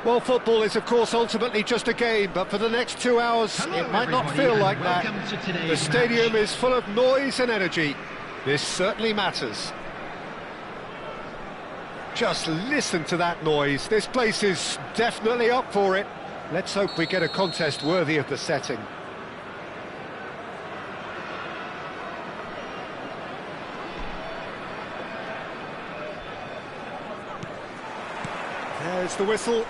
Well, football is, of course, ultimately just a game, but for the next 2 hours, Hello, it might not everybody, feel and like that. welcome to today's The stadium match. is full of noise and energy. This certainly matters. Just listen to that noise. This place is definitely up for it. Let's hope we get a contest worthy of the setting. There's the whistle.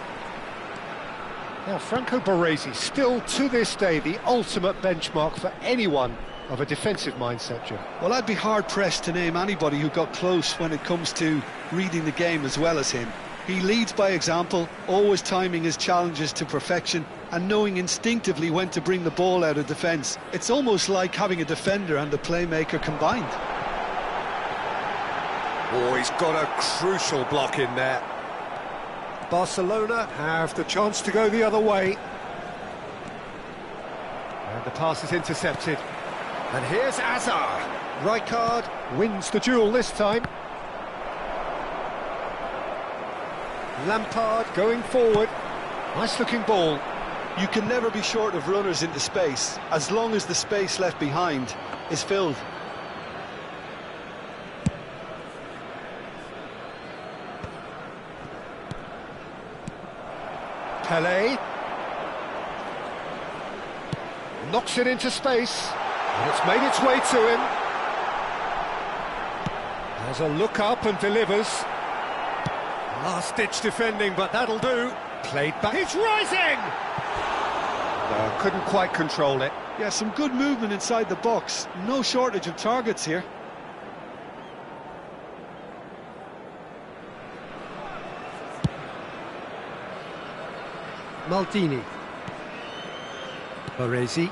Now, Franco Baresi, still to this day, the ultimate benchmark for anyone of a defensive mindset, Jim. Well, I'd be hard-pressed to name anybody who got close when it comes to reading the game as well as him. He leads by example, always timing his challenges to perfection and knowing instinctively when to bring the ball out of defence. It's almost like having a defender and a playmaker combined. Oh, he's got a crucial block in there. Barcelona have the chance to go the other way. And the pass is intercepted. And here's Hazard. Rijkaard wins the duel this time. Lampard going forward. Nice looking ball. You can never be short of runners into space, as long as the space left behind is filled. Pelé knocks it into space, and it's made its way to him. Has a look up and delivers. Last-ditch defending, but that'll do. Played back. He's rising! No, couldn't quite control it. Yeah, some good movement inside the box. No shortage of targets here. Maldini. Baresi.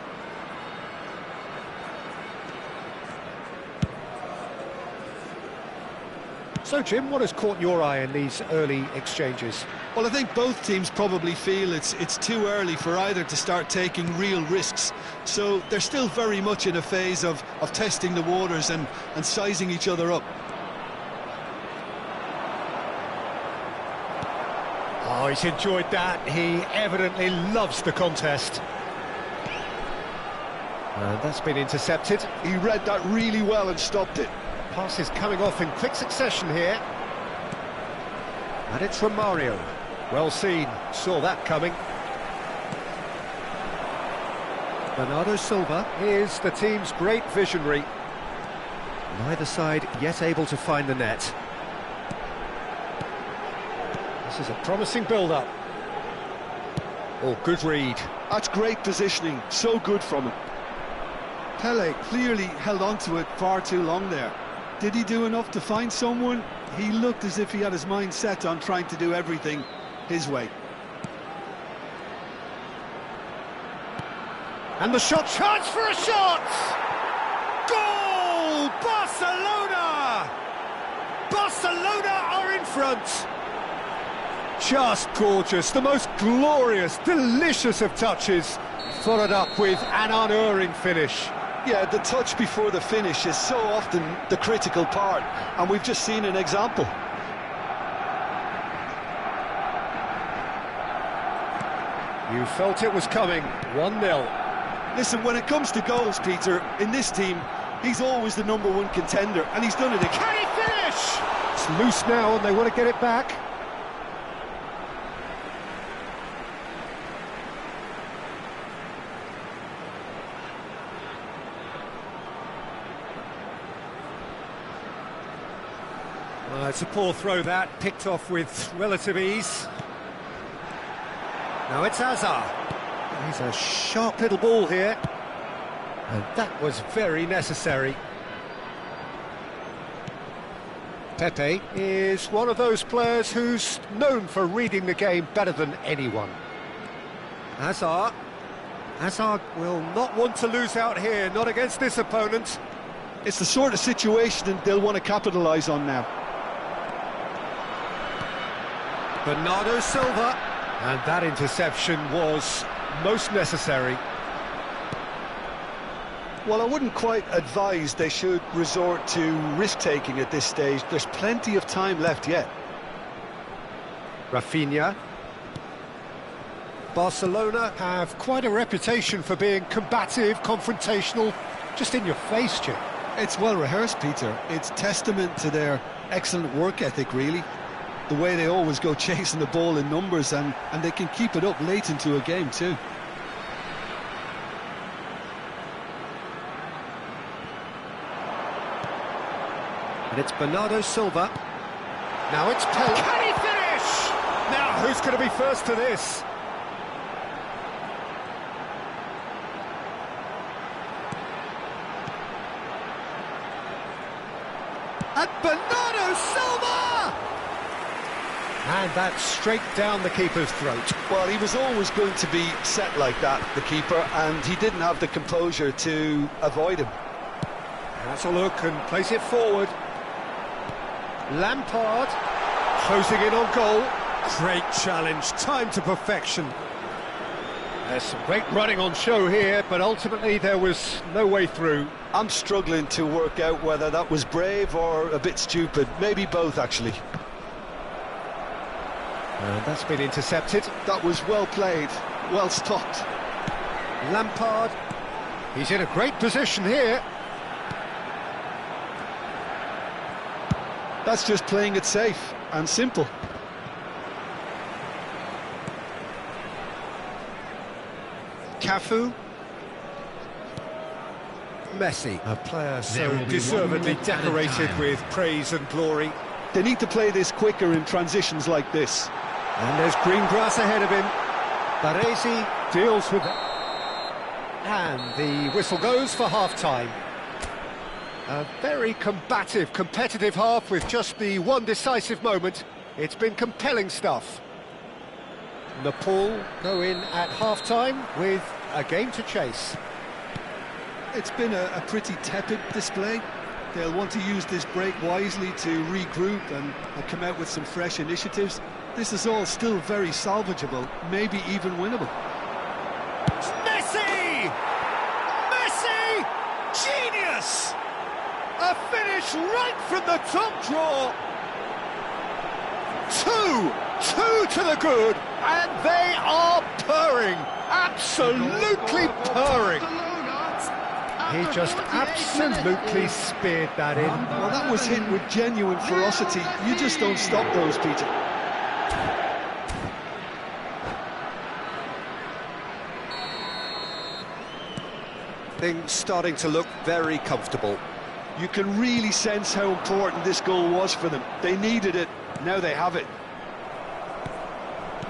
So, Jim, what has caught your eye in these early exchanges? Well, I think both teams probably feel it's too early for either to start taking real risks. So they're still very much in a phase of testing the waters and sizing each other up. Oh, he's enjoyed that. He evidently loves the contest. And that's been intercepted. He read that really well and stopped it. Pass is coming off in quick succession here. And it's from Mario. Well seen, saw that coming. Bernardo Silva is the team's great visionary. Neither side yet able to find the net. This is a promising build-up. Oh, good read. That's great positioning, so good from him. Pele clearly held on to it far too long there. Did he do enough to find someone? He looked as if he had his mind set on trying to do everything his way. And the shot, chance for a shot! Goal! Barcelona! Barcelona are in front! Just gorgeous, the most glorious, delicious of touches, followed up with an unerring finish. Yeah, the touch before the finish is so often the critical part, and we've just seen an example. You felt it was coming, 1-0. Listen, when it comes to goals, Peter, in this team, he's always the #1 contender, and he's done it again. Can he finish? It's loose now and they want to get it back. It's a poor throw that, picked off with relative ease. Now it's Hazard. He's a sharp little ball here. And that was very necessary. Pepe is one of those players who's known for reading the game better than anyone. Hazard. Hazard will not want to lose out here, not against this opponent. It's the sort of situation they'll want to capitalise on now. Bernardo Silva. And that interception was most necessary. Well, I wouldn't quite advise they should resort to risk-taking at this stage. There's plenty of time left yet. Rafinha. Barcelona have quite a reputation for being combative, confrontational, just in your face, Jim. It's well rehearsed, Peter. It's testament to their excellent work ethic, really. The way they always go chasing the ball in numbers, and they can keep it up late into a game too. And it's Bernardo Silva. Now it's Pele. Can he finish? Now, who's going to be first to this? And Bernardo Silva! And that's straight down the keeper's throat. Well, he was always going to be set like that, the keeper, and he didn't have the composure to avoid him. That's a look and plays it forward. Lampard closing in on goal. Great challenge, time to perfection. There's some great running on show here, but ultimately there was no way through. I'm struggling to work out whether that was brave or a bit stupid. Maybe both, actually. And that's been intercepted. That was well played, well stopped. Lampard, he's in a great position here. That's just playing it safe and simple. Cafu. Messi, a player so deservedly decorated with praise and glory. They need to play this quicker in transitions like this. And there's green grass ahead of him. Baresi deals with it. And the whistle goes for half-time. A very combative, competitive half with just the one decisive moment. It's been compelling stuff. Nepal go in at half-time with a game to chase. It's been a pretty tepid display. They'll want to use this break wisely to regroup and come out with some fresh initiatives. This is all still very salvageable, maybe even winnable. Messi! Messi! Genius! A finish right from the top draw. Two to the good, and they are purring, absolutely purring. He just absolutely speared that in. Well, that was hit with genuine ferocity. You just don't stop those, Peter. Things starting to look very comfortable. You can really sense how important this goal was for them. They needed it, now they have it.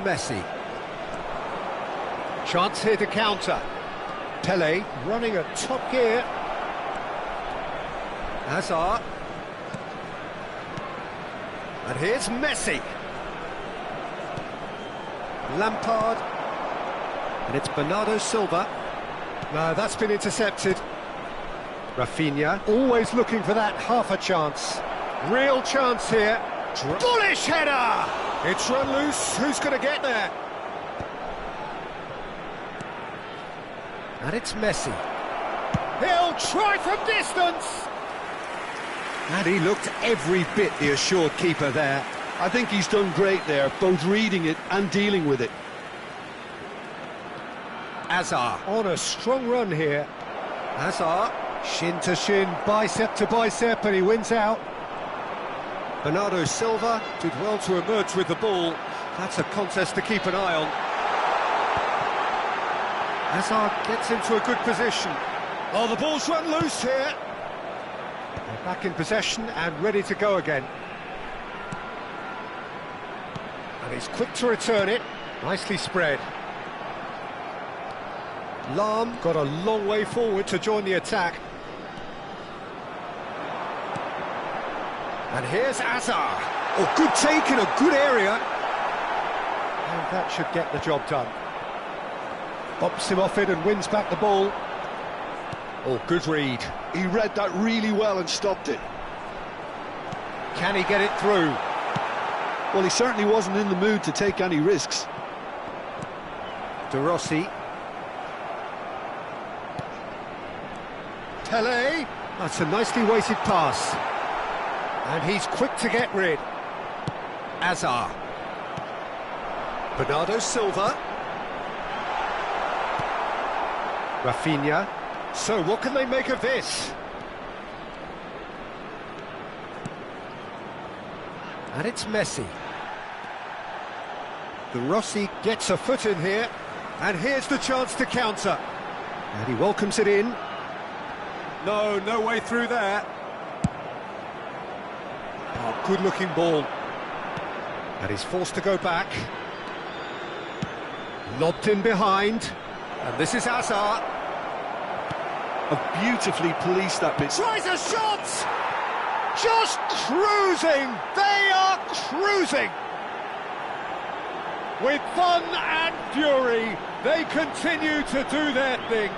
Messi. Chance here to counter. Pele running at top gear. Hazard. And here's Messi. Lampard. And it's Bernardo Silva. No, that's been intercepted. Rafinha, always looking for that half a chance. Real chance here. Bullish header! It's run loose. Who's going to get there? And it's Messi. He'll try from distance. And he looked every bit the assured keeper there. I think he's done great there, both reading it and dealing with it. Hazard on a strong run here. Hazard, shin to shin, bicep to bicep, and he wins out. Bernardo Silva did well to emerge with the ball. That's a contest to keep an eye on. Hazard gets into a good position. Oh, the ball's run loose here. They're back in possession and ready to go again. And he's quick to return it. Nicely spread. Lahm got a long way forward to join the attack. And here's Hazard. Oh, good take in a good area. And that should get the job done. Bops him off it and wins back the ball. Oh, good read. He read that really well and stopped it. Can he get it through? Well, he certainly wasn't in the mood to take any risks. De Rossi. Tele. That's a nicely weighted pass. And he's quick to get rid. Azar. Bernardo Silva. Rafinha. So what can they make of this? And it's Messi. De Rossi gets a foot in here, and here's the chance to counter. And he welcomes it in. No way through there. Oh, good-looking ball. And he's forced to go back. Lobbed in behind. And this is Hazard. Have beautifully policed that bit. Tries a shot! Just cruising! They are cruising! With fun and fury, they continue to do their thing.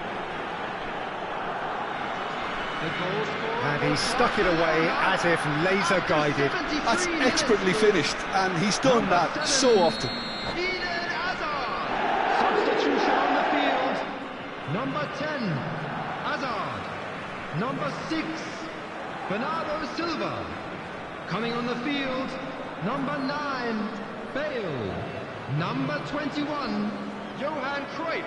And he stuck it away as if laser-guided. That's expertly finished, and he's done that so often. Substitution on the field. Number 10, Hazard. Number 6, Bernardo Silva. Coming on the field, number 9, Bale. Number 21, Johan Cruyff.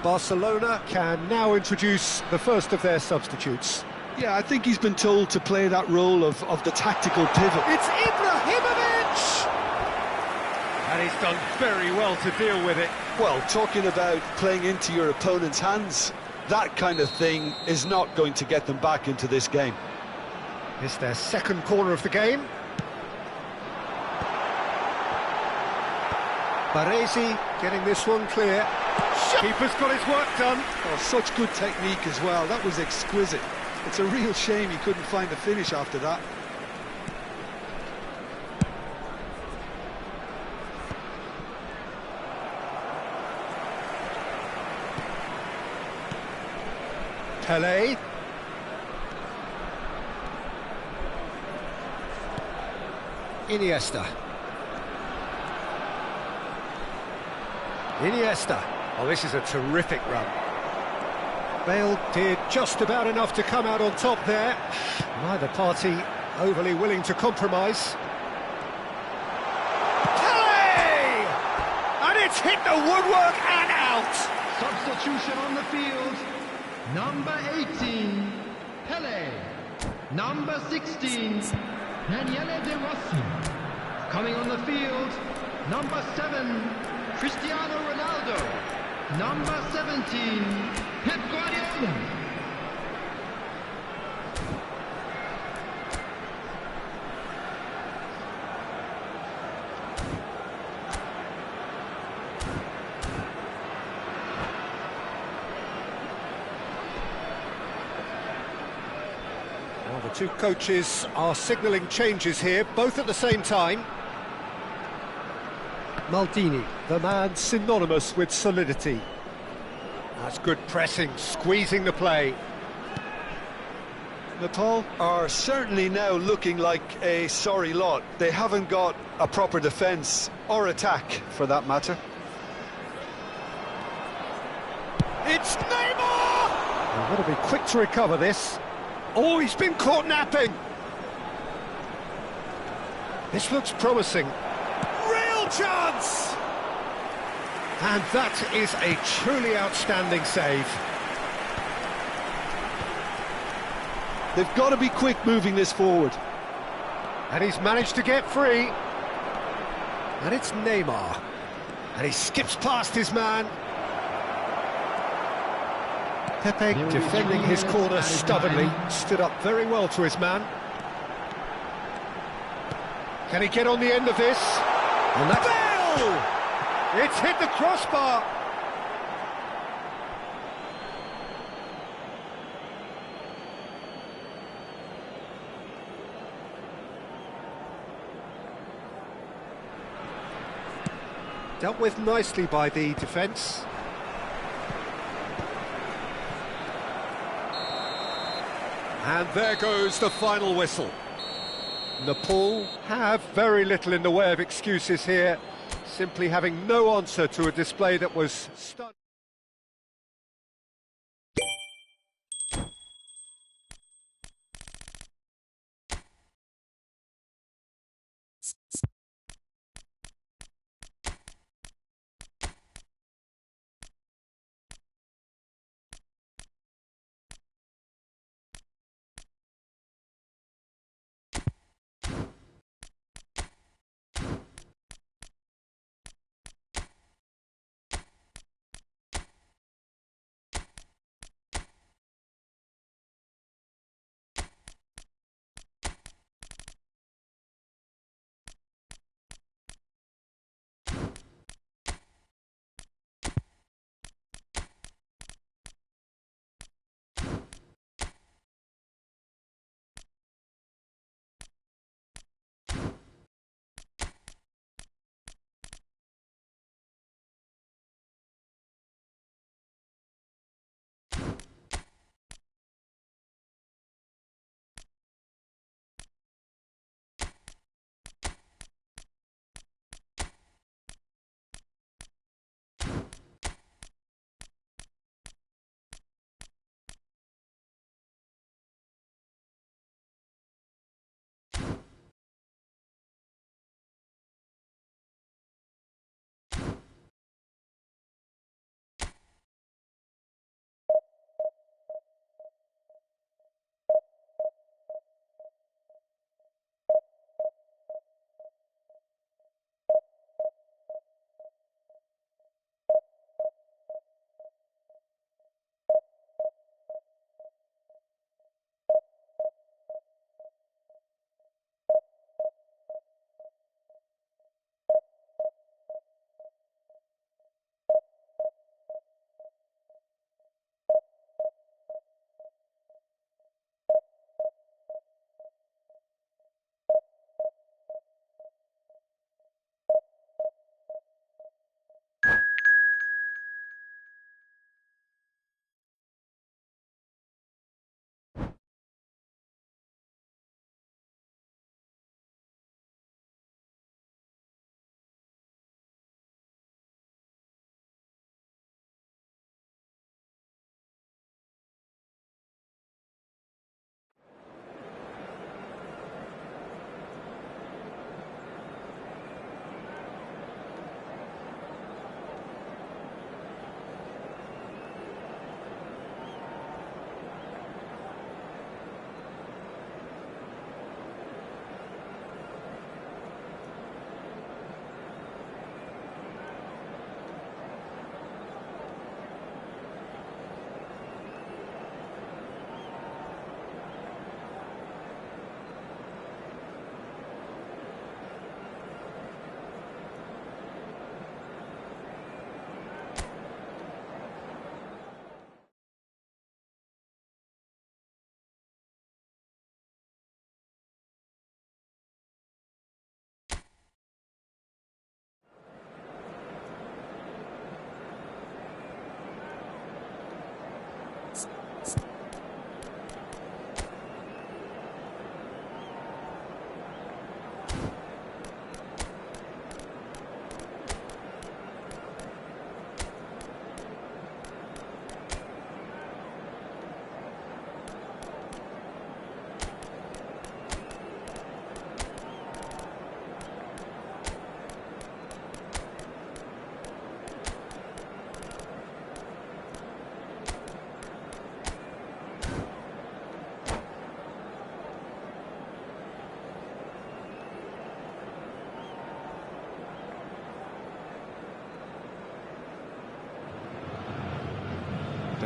Barcelona can now introduce the first of their substitutes. Yeah, I think he's been told to play that role of the tactical pivot. It's Ibrahimovic! And he's done very well to deal with it. Well, talking about playing into your opponent's hands, that kind of thing is not going to get them back into this game. It's their second corner of the game. Baresi getting this one clear. Keeper's got his work done. Oh, such good technique as well. That was exquisite. It's a real shame he couldn't find a finish after that. Tele. Iniesta. Oh, this is a terrific run. Bale did just about enough to come out on top there. Neither party overly willing to compromise. Tele! And it's hit the woodwork and out! Substitution on the field. Number 18, Pele. Number 16, Daniele De Rossi. Coming on the field, number 7, Cristiano Ronaldo. Number 17, Pep Guardiola. Well, the two coaches are signalling changes here, both at the same time. Maldini, the man synonymous with solidity. That's good pressing, squeezing the play. Nepal are certainly now looking like a sorry lot. They haven't got a proper defence or attack, for that matter. It's Neymar! They've got to be quick to recover this. Oh, he's been caught napping. This looks promising. Real chance! And that is a truly outstanding save. They've got to be quick moving this forward. And he's managed to get free. And it's Neymar. And he skips past his man. Pepe, defending his corner stubbornly, stood up very well to his man. Can he get on the end of this? And that's... Bale! It's hit the crossbar! Dealt with nicely by the defence. And there goes the final whistle. Nepal have very little in the way of excuses here, simply having no answer to a display that was stunning.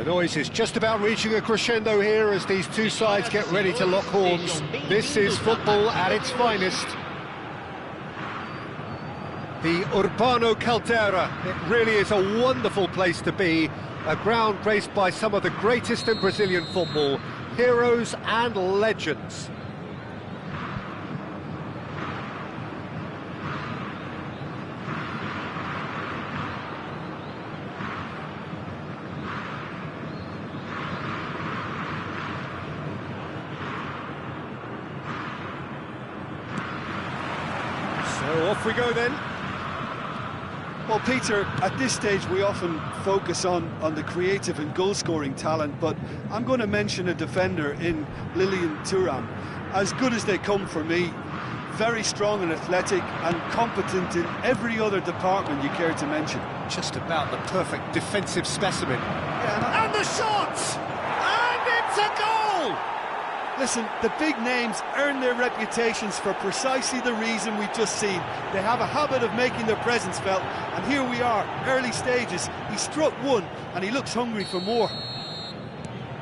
The noise is just about reaching a crescendo here as these two sides get ready to lock horns. This is football at its finest. The Urbano Caldera, it really is a wonderful place to be. A ground graced by some of the greatest in Brazilian football, heroes and legends. So off we go then. Well, Peter, at this stage we often focus on the creative and goal-scoring talent, but I'm going to mention a defender in Lilian Thuram. As good as they come for me, very strong and athletic and competent in every other department you care to mention. Just about the perfect defensive specimen. Yeah, and the shot! And it's a goal! Listen, the big names earn their reputations for precisely the reason we've just seen. They have a habit of making their presence felt, and here we are, early stages. He struck one, and he looks hungry for more.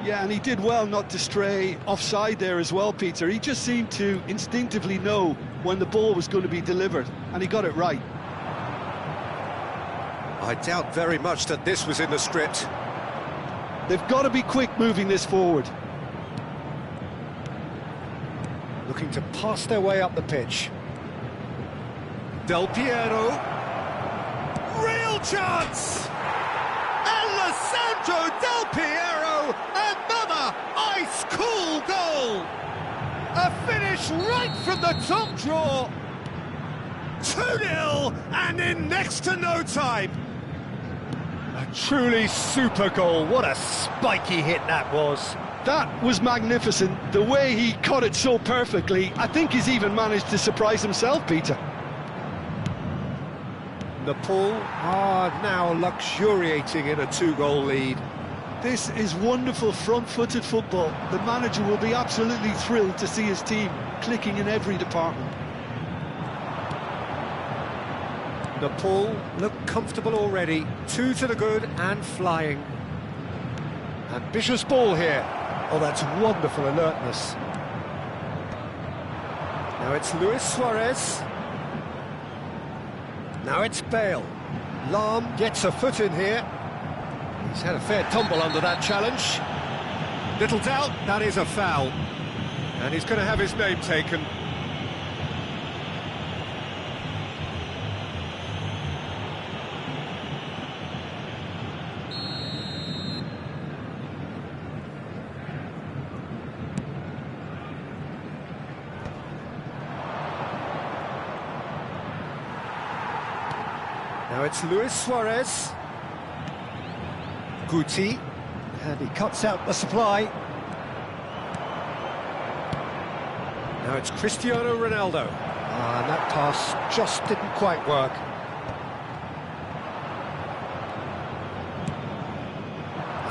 Yeah, and he did well not to stray offside there as well, Peter. He just seemed to instinctively know when the ball was going to be delivered, and he got it right. I doubt very much that this was in the script. They've got to be quick moving this forward. Looking to pass their way up the pitch. Del Piero. Real chance! Alessandro Del Piero! Another ice-cool goal! A finish right from the top draw! 2-0 and in next to no time! A truly super goal. What a spiky hit that was. That was magnificent. The way he caught it so perfectly, I think he's even managed to surprise himself, Peter. Nepal are now luxuriating in a 2-goal lead. This is wonderful front-footed football. The manager will be absolutely thrilled to see his team clicking in every department. Nepal look comfortable already. 2 to the good and flying. Ambitious ball here. Oh, that's wonderful alertness. Now it's Luis Suarez. Now it's Bale. Lahm gets a foot in here. He's had a fair tumble under that challenge. Little doubt, that is a foul. And he's going to have his name taken. Now it's Luis Suarez. Guti. And he cuts out the supply. Now it's Cristiano Ronaldo. And that pass just didn't quite work.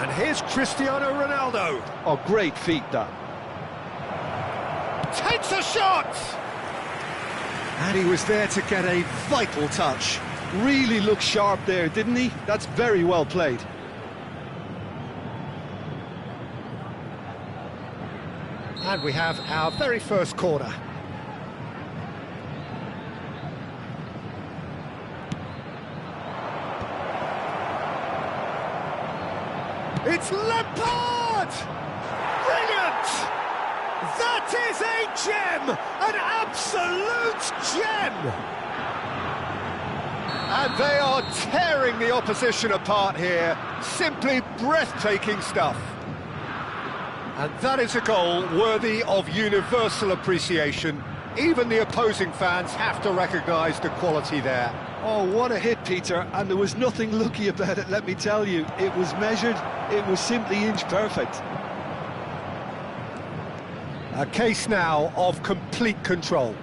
And here's Cristiano Ronaldo. Oh, great feat, that. Takes a shot! And he was there to get a vital touch. Really looked sharp there, didn't he? That's very well played. And we have our very first corner. It's Lampard! Brilliant! That is a gem! An absolute gem! And they are tearing the opposition apart here. Simply breathtaking stuff. And that is a goal worthy of universal appreciation. Even the opposing fans have to recognise the quality there. Oh, what a hit, Peter, and there was nothing lucky about it, let me tell you. It was measured, it was simply inch perfect. A case now of complete control.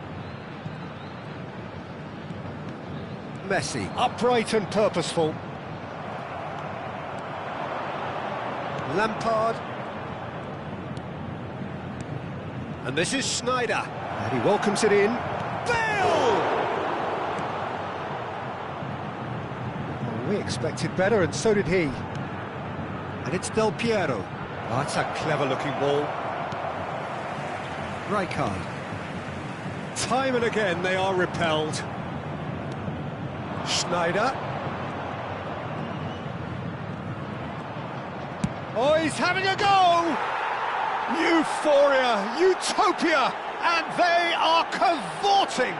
Messi, upright and purposeful. Lampard. And this is Schneider. And he welcomes it in. Bale! Oh, we expected better, and so did he. And it's Del Piero. Oh, that's a clever-looking ball. Rijkaard. Time and again they are repelled. Schneider. Oh, he's having a go! Euphoria, utopia, and they are cavorting.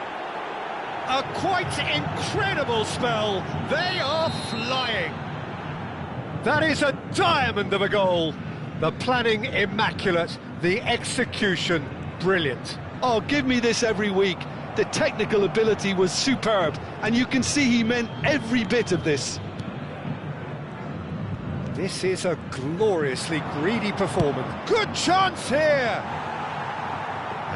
A quite incredible spell. They are flying. That is a diamond of a goal. The planning immaculate, the execution brilliant. Oh, give me this every week. The technical ability was superb, and you can see he meant every bit of this. This is a gloriously greedy performance. Good chance here!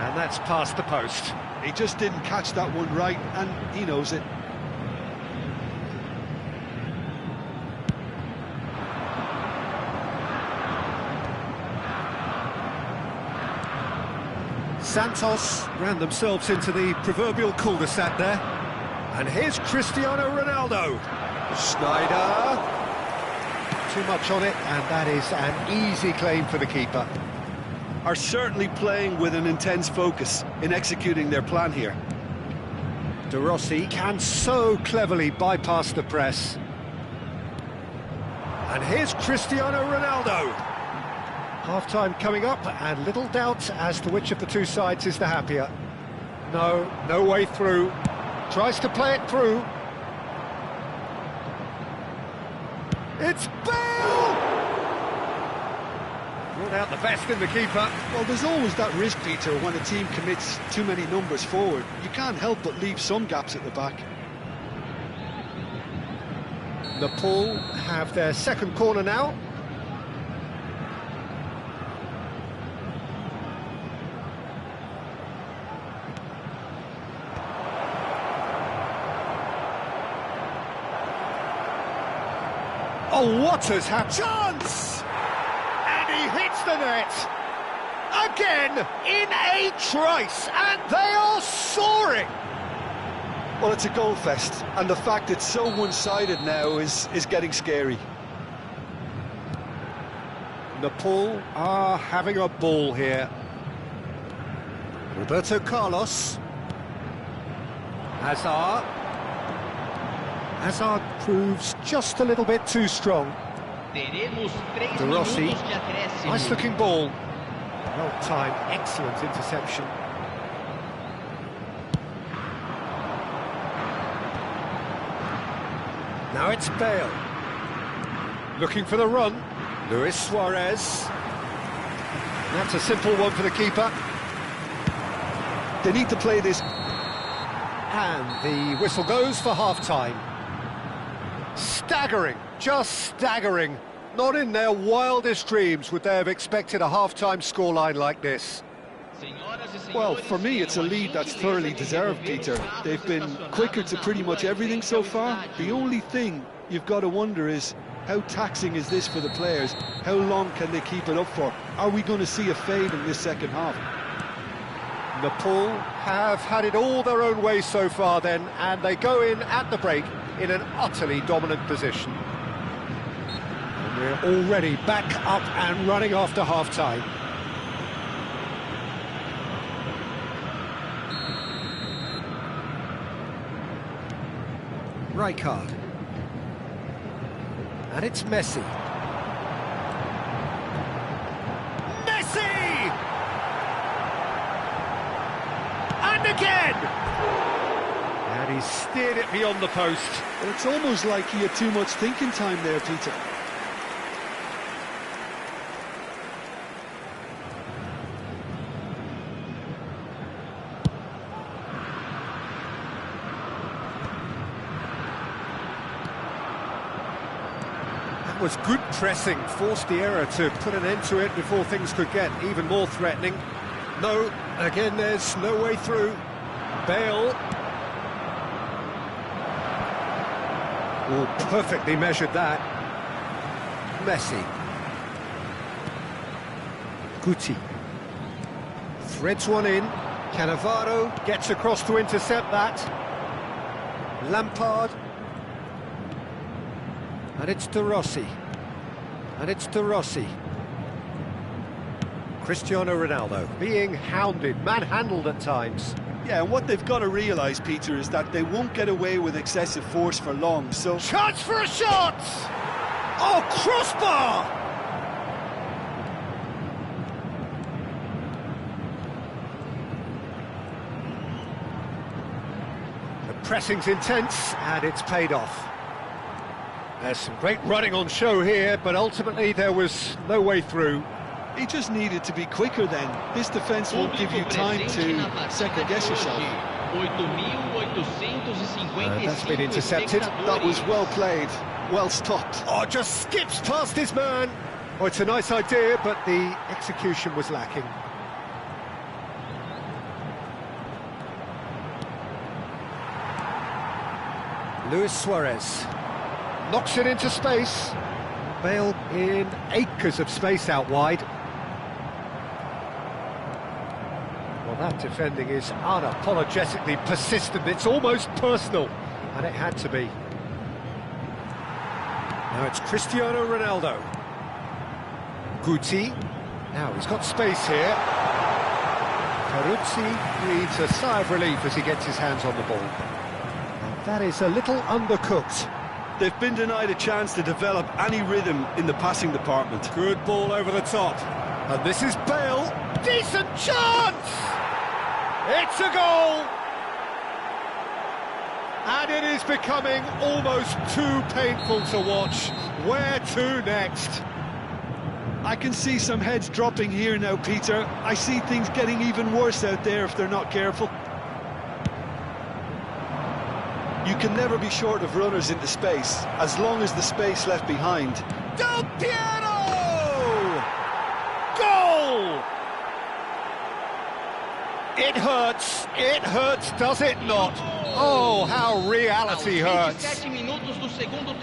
And that's past the post. He just didn't catch that one right, and he knows it. Santos ran themselves into the proverbial cul-de-sac there. And here's Cristiano Ronaldo. Schneider. Too much on it, and that is an easy claim for the keeper. Are certainly playing with an intense focus in executing their plan here. De Rossi can so cleverly bypass the press. And here's Cristiano Ronaldo. Half-time coming up, and little doubt as to which of the two sides is the happier. No way through. Tries to play it through. It's Bale! Brought out the best in the keeper. Well, there's always that risk, Peter, when a team commits too many numbers forward. You can't help but leave some gaps at the back. Nepal have their second corner now. Oh, what has happened? Chance! And he hits the net! Again, in a trice, and they are soaring! Well, it's a goal fest, and the fact it's so one-sided now is getting scary. Nepal are having a ball here. Roberto Carlos. Hazard proves just a little bit too strong. De Rossi, nice looking ball. Well timed, excellent interception. Now it's Bale. Looking for the run. Luis Suarez. That's a simple one for the keeper. They need to play this. And the whistle goes for half-time. Staggering, just staggering. Not in their wildest dreams would they have expected a half-time scoreline like this. Well, for me, it's a lead that's thoroughly deserved, Peter. They've been quicker to pretty much everything so far. The only thing you've got to wonder is, how taxing is this for the players? How long can they keep it up for? Are we going to see a fade in this second half? Nepal have had it all their own way so far then, and they go in at the break in an utterly dominant position. And we're already back up and running after half-time. Rijkaard. And it's Messi. Messi! And again! And he steered it beyond the post. Well, it's almost like he had too much thinking time there, Peter. That was good pressing, forced the error to put an end to it before things could get even more threatening. No, again there's no way through. Bale. Oh, perfectly measured that. Messi. Guti. Threads one in. Cannavaro gets across to intercept that. Lampard. And it's De Rossi. And it's De Rossi. Cristiano Ronaldo being hounded, manhandled at times. Yeah, and what they've got to realise, Peter, is that they won't get away with excessive force for long, so... Chance for a shot! Oh, crossbar! The pressing's intense, and it's paid off. There's some great running on show here, but ultimately there was no way through. He just needed to be quicker then. This defence won't give you time to second-guess yourself. That's been intercepted. That was well played, well stopped. Oh, just skips past his man. Oh, it's a nice idea, but the execution was lacking. Luis Suarez knocks it into space. Bale in acres of space out wide. Well, that defending is unapologetically persistent. It's almost personal, and it had to be. Now it's Cristiano Ronaldo. Guti. Now he's got space here. Peruzzi breathes a sigh of relief as he gets his hands on the ball. And that is a little undercooked. They've been denied a chance to develop any rhythm in the passing department. Good ball over the top. And this is Bale. Decent chance! It's a goal! And it is becoming almost too painful to watch. Where to next? I can see some heads dropping here now, Peter. I see things getting even worse out there if they're not careful. You can never be short of runners into space, as long as the space left behind. Del Piero! Goal! It hurts, does it not? Oh, how reality hurts.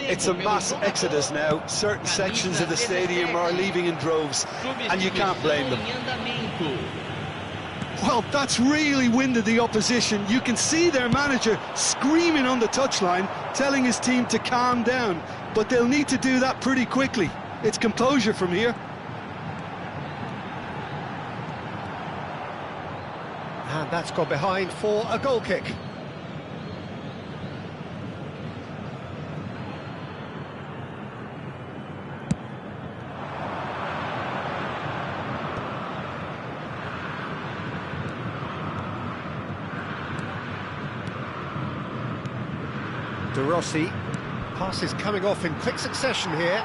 It's a mass exodus now. Certain sections of the stadium are leaving in droves, and you can't blame them. Well, that's really winded the opposition. You can see their manager screaming on the touchline, telling his team to calm down, but they'll need to do that pretty quickly. It's composure from here. And that's gone behind for a goal kick. De Rossi, passes coming off in quick succession here.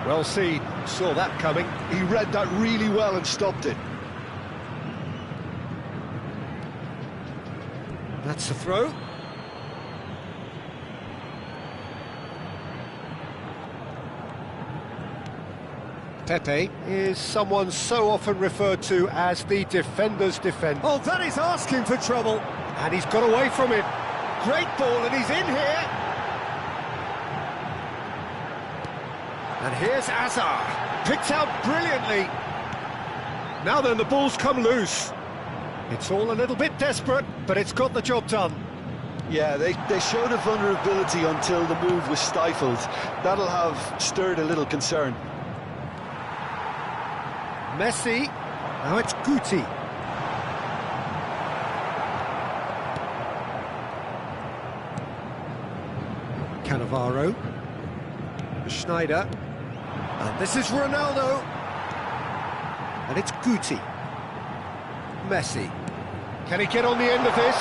Well seen, saw that coming. He read that really well and stopped it. That's a throw. Pepe is someone so often referred to as the defender's defender. Oh, that is asking for trouble. And he's got away from it. Great ball, and he's in here. And here's Azar. Picked out brilliantly. Now then, the ball's come loose. It's all a little bit desperate, but it's got the job done. Yeah, they showed a vulnerability until the move was stifled. That'll have stirred a little concern. Messi, now it's Guti. Cannavaro, Schneider, and this is Ronaldo, and it's Guti. Messi, can he get on the end of this?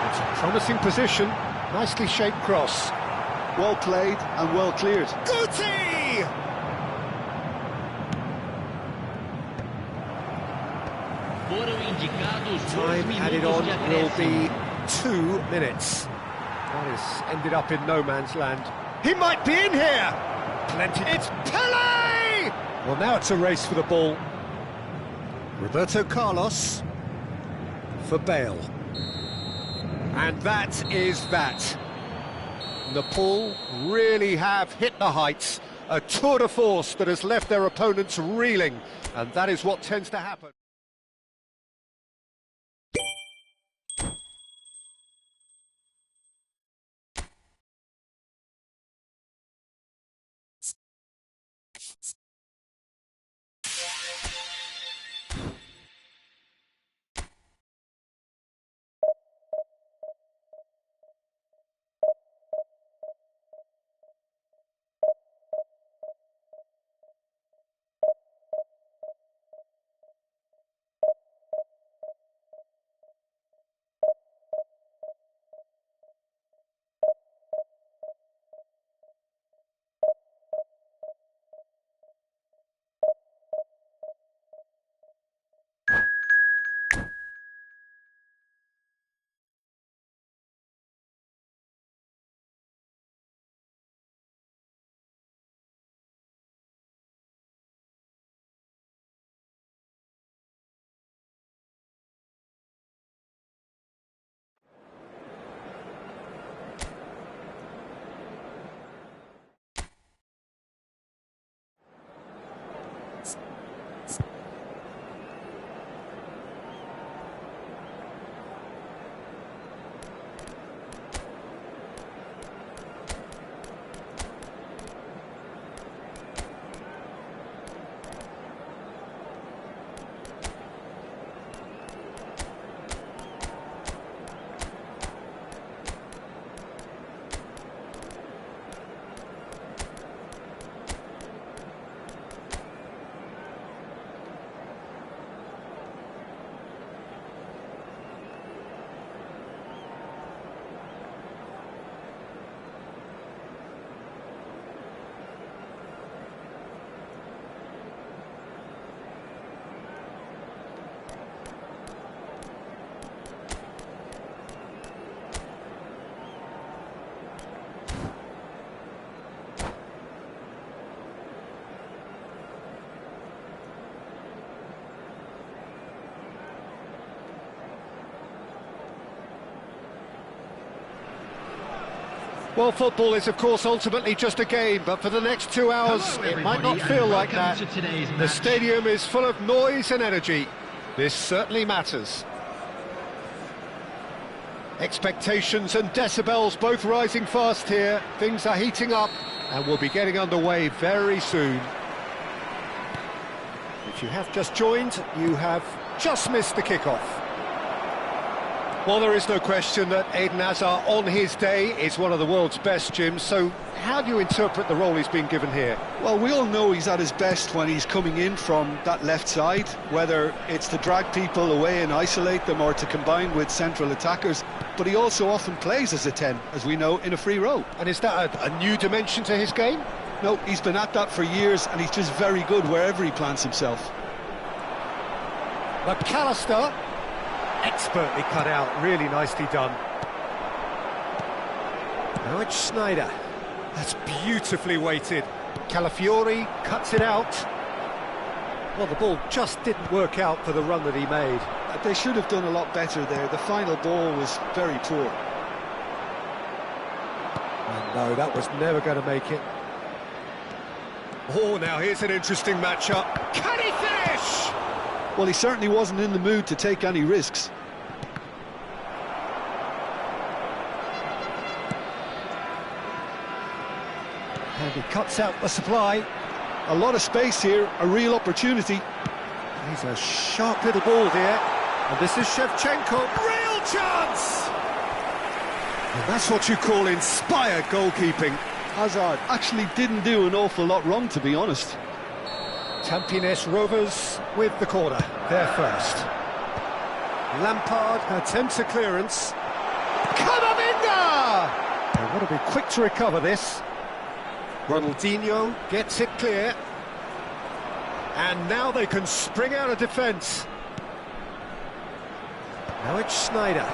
It's a promising position, nicely shaped cross. Well played and well cleared. Guti! Time added on will be 2 minutes. That has ended up in no man's land. He might be in here! Plenty. It's Pele! Well, now it's a race for the ball. Roberto Carlos for Bale. And that is that. Nepal really have hit the heights. A tour de force that has left their opponents reeling. And that is what tends to happen. Well, football is, of course, ultimately just a game, but for the next 2 hours, Hello, it might not everybody, feel and like that. welcome to today's The match. stadium is full of noise and energy. This certainly matters. Expectations and decibels both rising fast here. Things are heating up, and we'll be getting underway very soon. If you have just joined, you have just missed the kickoff. Well, there is no question that Eden Hazard, on his day, is one of the world's best, Jim. So how do you interpret the role he's been given here? Well, we all know he's at his best when he's coming in from that left side, whether it's to drag people away and isolate them or to combine with central attackers. But he also often plays as a 10, as we know, in a free role. And is that a new dimension to his game? No, he's been at that for years, and he's just very good wherever he plants himself. McAllister, expertly cut out, really nicely done. Now it's Schneider. That's beautifully weighted. Calafiori cuts it out. Well, the ball just didn't work out for the run that he made. They should have done a lot better there. The final ball was very poor. And no, that was never going to make it. Oh, now here's an interesting matchup. Can he finish? Well, he certainly wasn't in the mood to take any risks. And he cuts out the supply. A lot of space here, a real opportunity. He's a sharp little ball here. And this is Shevchenko. Real chance! And that's what you call inspired goalkeeping. Hazard actually didn't do an awful lot wrong, to be honest. Tampines Rovers with the corner. There first. Lampard attempts a clearance. Camavinga! They want to be quick to recover this. Ronaldinho gets it clear. And now they can spring out of defence. Now it's Schneider.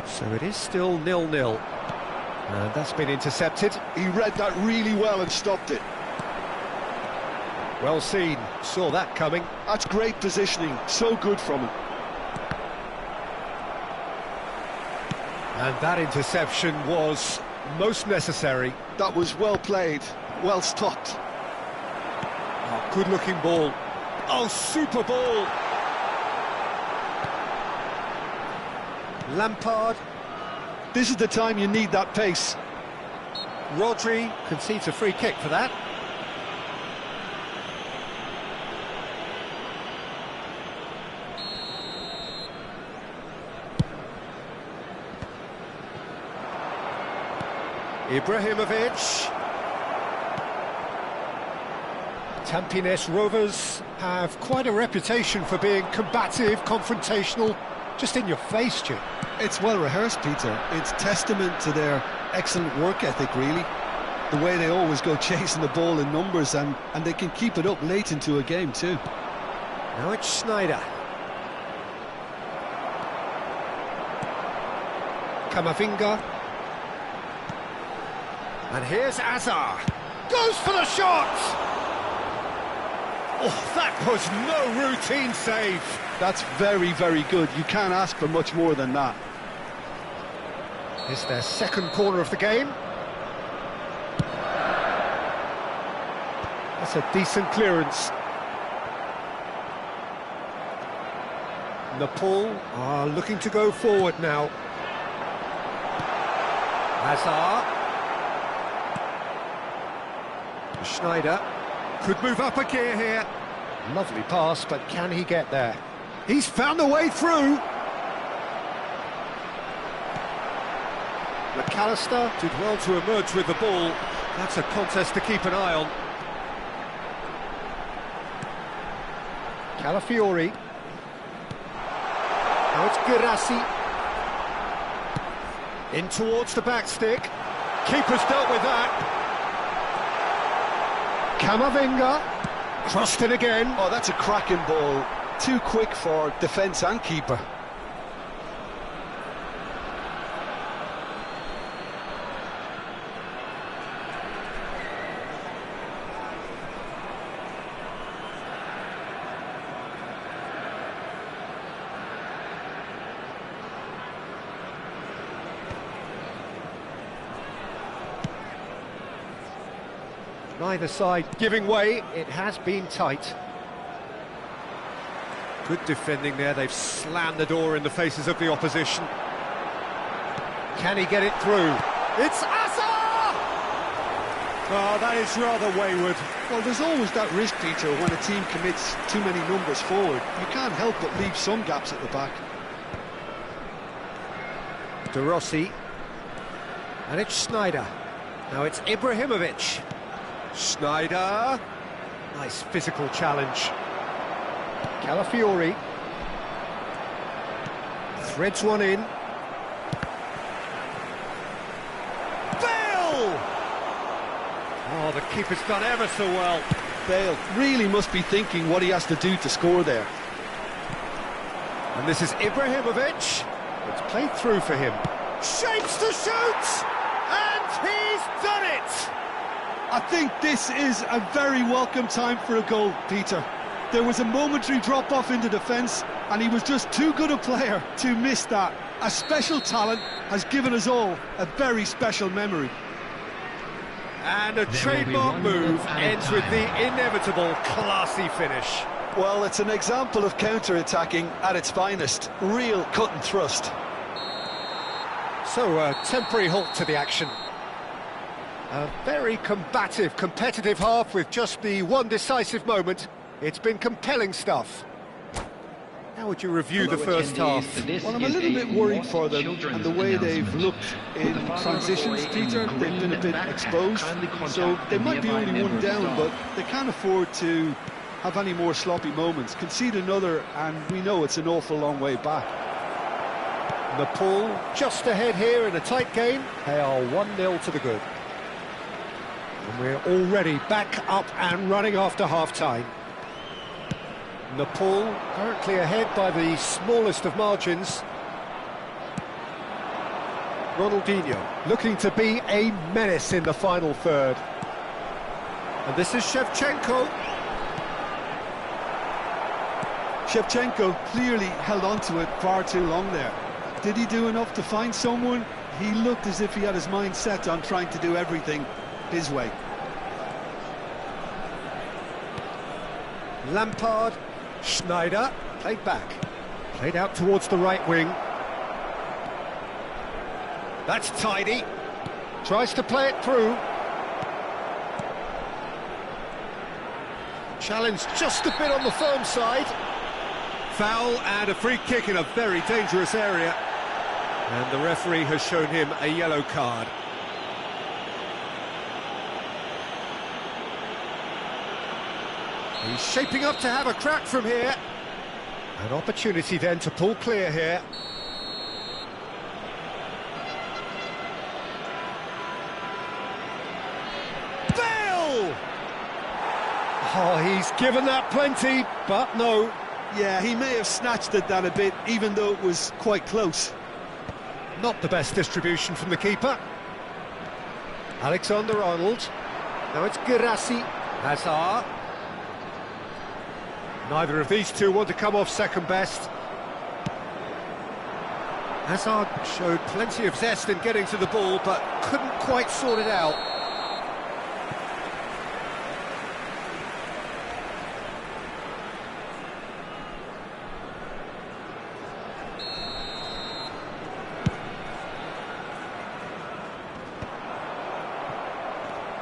So it is still 0-0. And that's been intercepted. He read that really well and stopped it. Well seen, saw that coming. That's great positioning, so good from him. And that interception was most necessary. That was well played, well stopped. Oh, good-looking ball. Oh, super ball! Lampard. This is the time you need that pace. Rodri concedes a free kick for that. Ibrahimovic. Tampines Rovers have quite a reputation for being combative, confrontational, just in your face, Jim. It's well rehearsed, Peter. It's testament to their excellent work ethic, really. The way they always go chasing the ball in numbers, and they can keep it up late into a game too. Now it's Schneider. Camavinga. And here's Hazard. Goes for the shot! Oh, that was no routine save. That's very, very good. You can't ask for much more than that. It's their second corner of the game. That's a decent clearance. Nepal are looking to go forward now. Hazard. Schneider could move up a gear here. Lovely pass, but can he get there? He's found a way through. McAllister did well to emerge with the ball. That's a contest to keep an eye on. Calafiori. Now it's Girassi. In towards the back stick. Keeper's dealt with that. Camavinga. Crossed it again. Oh, that's a cracking ball. Too quick for defence and keeper. Neither side giving way, it has been tight. Good defending there, they've slammed the door in the faces of the opposition. Can he get it through? It's Asa! Oh, that is rather wayward. Well, there's always that risk, Peter, when a team commits too many numbers forward. You can't help but leave some gaps at the back. De Rossi. And it's Schneider. Now it's Ibrahimovic. Schneider. Nice physical challenge. Calafiori. Threads one in. Bale! Oh, the keeper's done ever so well. Bale really must be thinking what he has to do to score there. And this is Ibrahimovic. It's played through for him. Shapes to shoot! And he's done it! I think this is a very welcome time for a goal, Peter. There was a momentary drop-off into defence, and he was just too good a player to miss that. A special talent has given us all a very special memory. And a trademark move ends with the inevitable classy finish. Well, it's an example of counter-attacking at its finest. Real cut and thrust. So, a temporary halt to the action. A very combative, competitive half with just the one decisive moment. It's been compelling stuff. How would you review the first half? Well, I'm a little bit worried for them and the way they've looked in transitions, Peter. They've been a bit exposed, so they might be only one down, but they can't afford to have any more sloppy moments. Concede another, and we know it's an awful long way back. Nepal just ahead here in a tight game. They are 1-0 to the good. And we're already back up and running after half-time. Nepal currently ahead by the smallest of margins. Ronaldinho looking to be a menace in the final third. And this is Shevchenko. Shevchenko clearly held on to it far too long there. Did he do enough to find someone? He looked as if he had his mind set on trying to do everything his way. Lampard, Schneider, played back. Played out towards the right wing. That's tidy. Tries to play it through. Challenge just a bit on the firm side. Foul and a free kick in a very dangerous area. And the referee has shown him a yellow card. He's shaping up to have a crack from here. An opportunity then to pull clear here. Bale! Oh, he's given that plenty, but no. Yeah, he may have snatched at that a bit, even though it was quite close. Not the best distribution from the keeper. Alexander-Arnold. Now it's Guirassy. Hazard. Neither of these two want to come off second best. Hazard showed plenty of zest in getting to the ball, but couldn't quite sort it out.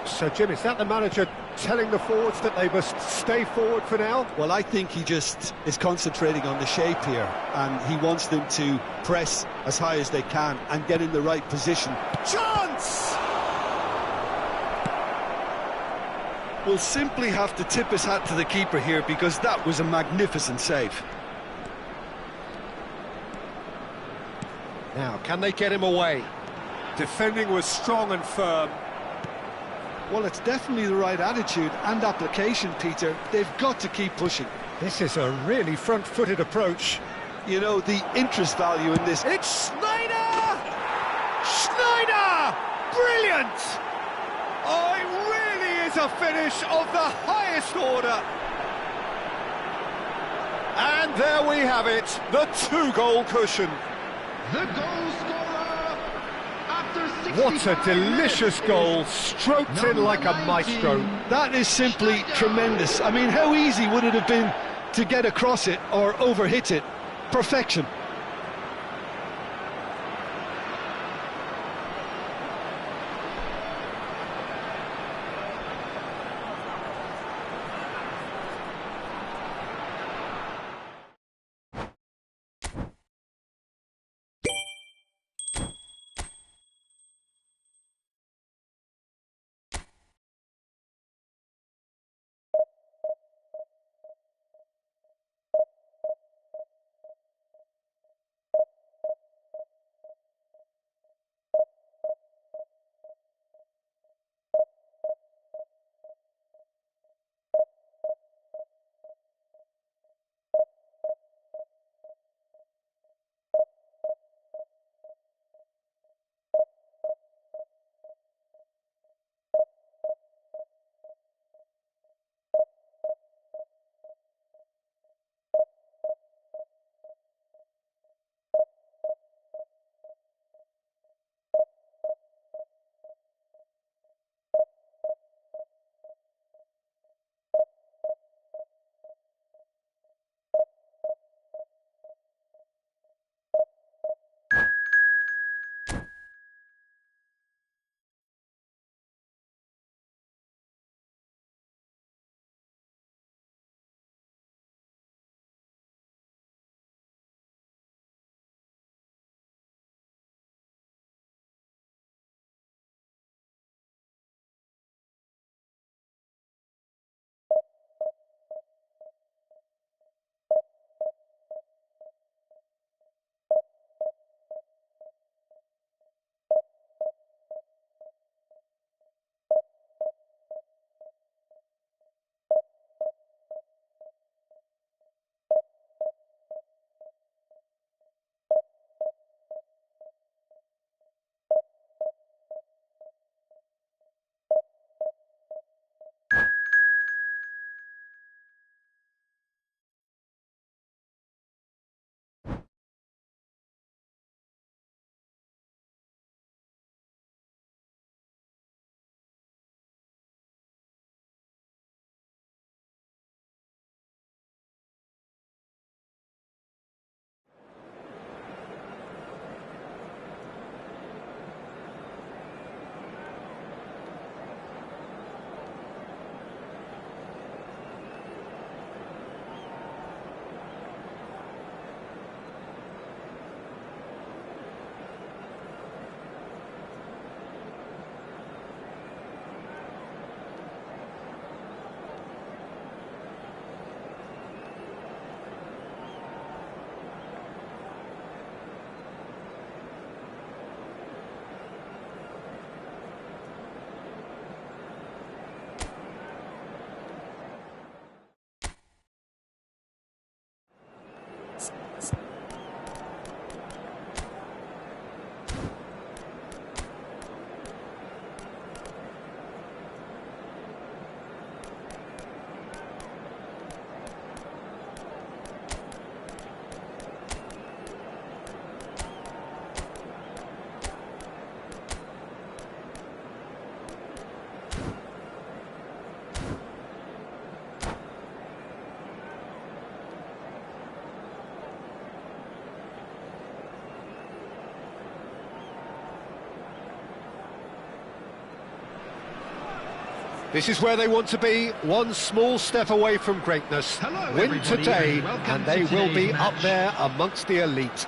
So, Jim, is that the manager telling the forwards that they must stay forward for now? Well, I think he just is concentrating on the shape here, and he wants them to press as high as they can and get in the right position. Chance! We'll simply have to tip his hat to the keeper here, because that was a magnificent save. Now, can they get him away? Defending was strong and firm. Well, it's definitely the right attitude and application, Peter. They've got to keep pushing. This is a really front-footed approach. You know, the interest value in this... It's Schneider! Schneider! Brilliant! Oh, it really is a finish of the highest order. And there we have it, the two-goal cushion. The goal scorer after What a delicious goal, stroked in like a maestro. That is simply tremendous. I mean, how easy would it have been to get across it or overhit it? Perfection. This is where they want to be, one small step away from greatness. Hello, Win everybody, today, and welcome and they to will be today's up match. there amongst the elite.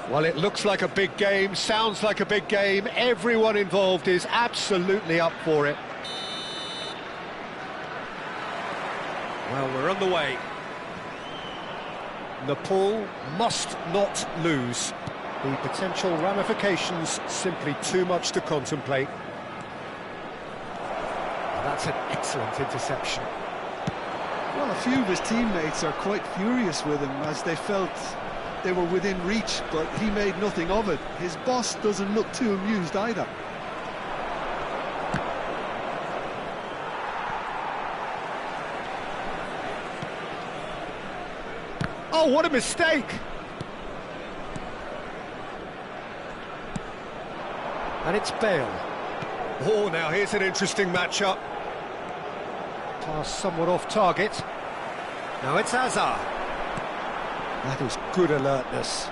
Well, it looks like a big game, sounds like a big game. Everyone involved is absolutely up for it. Well, we're on the way. Nepal must not lose. The potential ramifications simply too much to contemplate. That's an excellent interception. Well, a few of his teammates are quite furious with him as they felt they were within reach, but he made nothing of it. His boss doesn't look too amused either. Oh, what a mistake! And it's Bale. Oh, now here's an interesting matchup. Pass somewhat off target. Now it's Hazard. That is good alertness.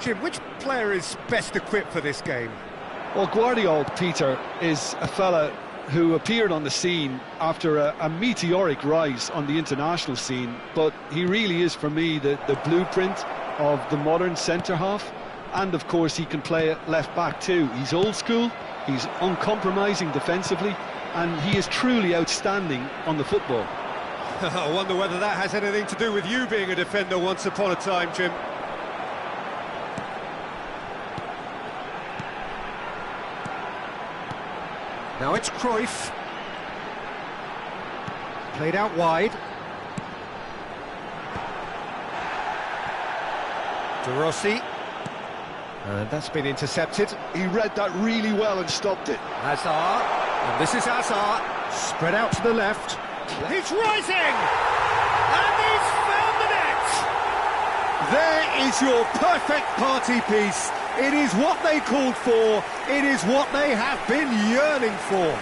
Jim, which player is best equipped for this game? Well, Guardiola, Peter, is a fella who appeared on the scene after a meteoric rise on the international scene, but he really is, for me, the blueprint of the modern centre-half. And, of course, he can play at left-back too. He's old school, he's uncompromising defensively, and he is truly outstanding on the football. I wonder whether that has anything to do with you being a defender once upon a time, Jim. Now it's Cruyff. Played out wide. De Rossi. And that's been intercepted. He read that really well and stopped it. Hazard. And this is Hazard. Spread out to the left. He's rising! And he's found the net! There is your perfect party piece. It is what they called for. It is what they have been yearning for.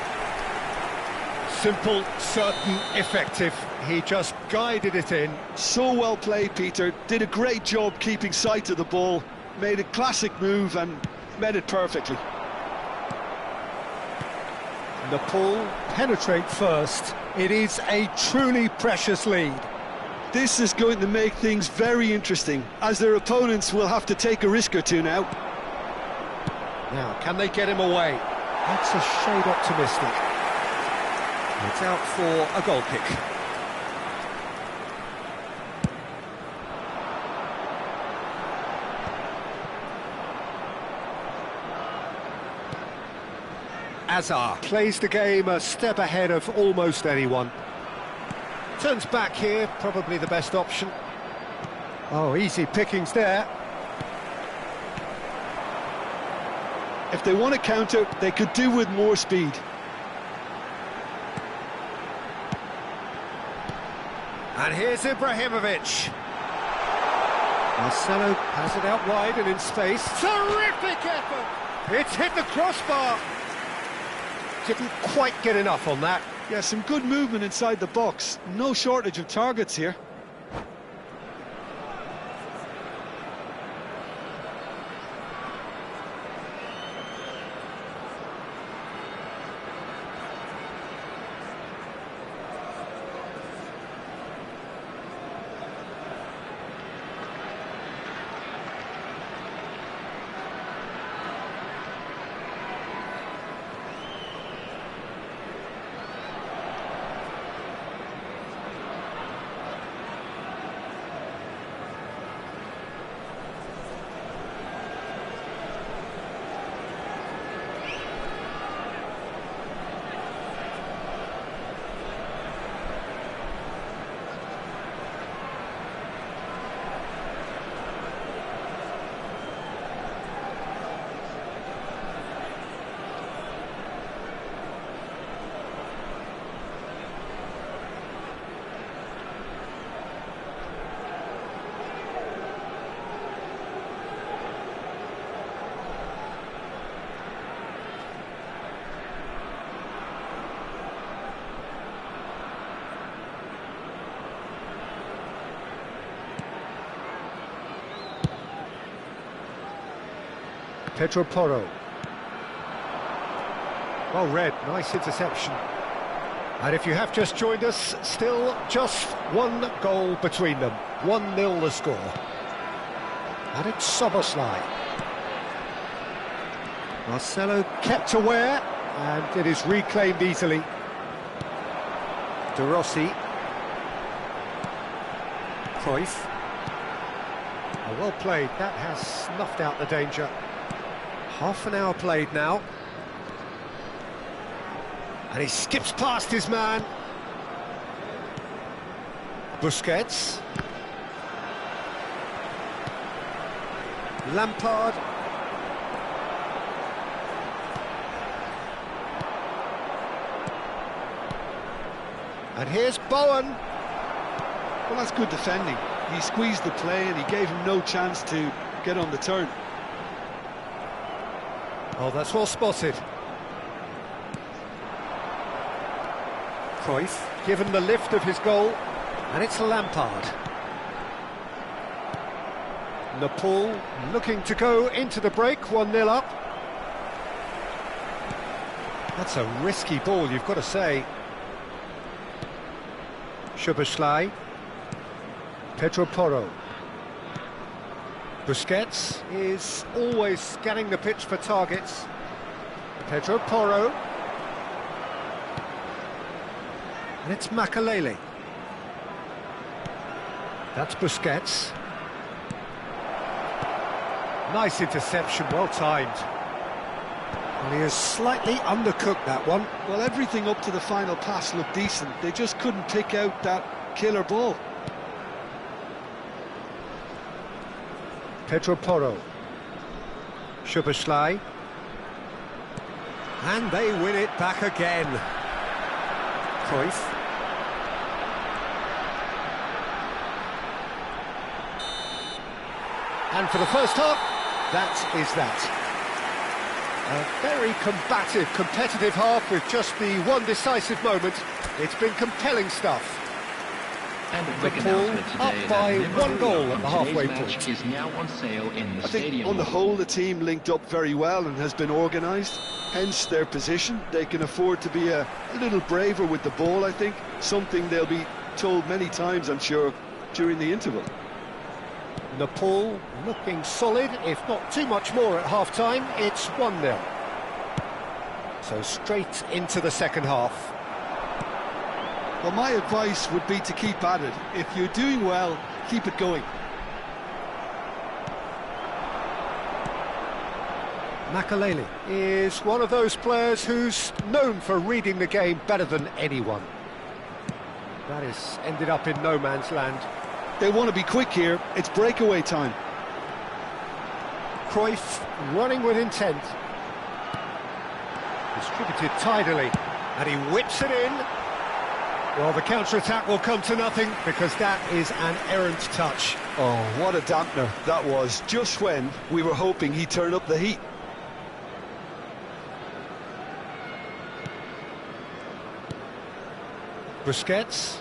Simple, certain, effective. He just guided it in. So well played, Peter. Did a great job keeping sight of the ball. Made a classic move and met it perfectly. Nepal penetrate first. It is a truly precious lead. This is going to make things very interesting, as their opponents will have to take a risk or two now. Now, can they get him away? That's a shade optimistic. It's out for a goal kick. Hazard plays the game a step ahead of almost anyone. Turns back here, probably the best option. Oh, easy pickings there. If they want to counter, they could do with more speed. And here's Ibrahimovic. Marcelo has it out wide and in space. Terrific effort! It's hit the crossbar. Didn't quite get enough on that. Yeah, some good movement inside the box. No shortage of targets here. Pedro Porro. Well read, nice interception. And if you have just joined us, still just one goal between them. 1-0 the score. And it's Soboslai. Marcelo kept aware, and it is reclaimed easily. De Rossi. Cruyff. Oh, well played, that has snuffed out the danger. Half an hour played now. And he skips past his man. Busquets. Lampard. And here's Bowen. Well, that's good defending. He squeezed the play and he gave him no chance to get on the turn. Oh, that's well spotted. Cruyff given the lift of his goal, and it's Lampard. Nepal looking to go into the break, 1-0 up. That's a risky ball, you've got to say. Szoboszlai. Pedro Porro. Busquets is always scanning the pitch for targets. Pedro Porro. And it's Makalele. That's Busquets. Nice interception, well timed. Well, he has slightly undercooked that one. Well, everything up to the final pass looked decent. They just couldn't pick out that killer ball. Pedro Porro. Szoboszlai. And they win it back again. Cruyff. And for the first half, that is that. A very combative, competitive half with just the one decisive moment. It's been compelling stuff. And a quick Nepal announcement today up by that one goal at the today's halfway match point. is now on sale in the I think stadium. on the whole the team linked up very well and has been organised, hence their position. They can afford to be a little braver with the ball, I think, something they'll be told many times, I'm sure, during the interval. Nepal looking solid, if not too much more at half-time. It's 1-0. So straight into the second half. Well, my advice would be to keep at it. If you're doing well, keep it going. Makalele is one of those players who's known for reading the game better than anyone. That has ended up in no man's land. They want to be quick here. It's breakaway time. Cruyff running with intent. Distributed tidily, and he whips it in. Well, the counter-attack will come to nothing because that is an errant touch. Oh, what a dampener that was, just when we were hoping he'd turn up the heat. Busquets.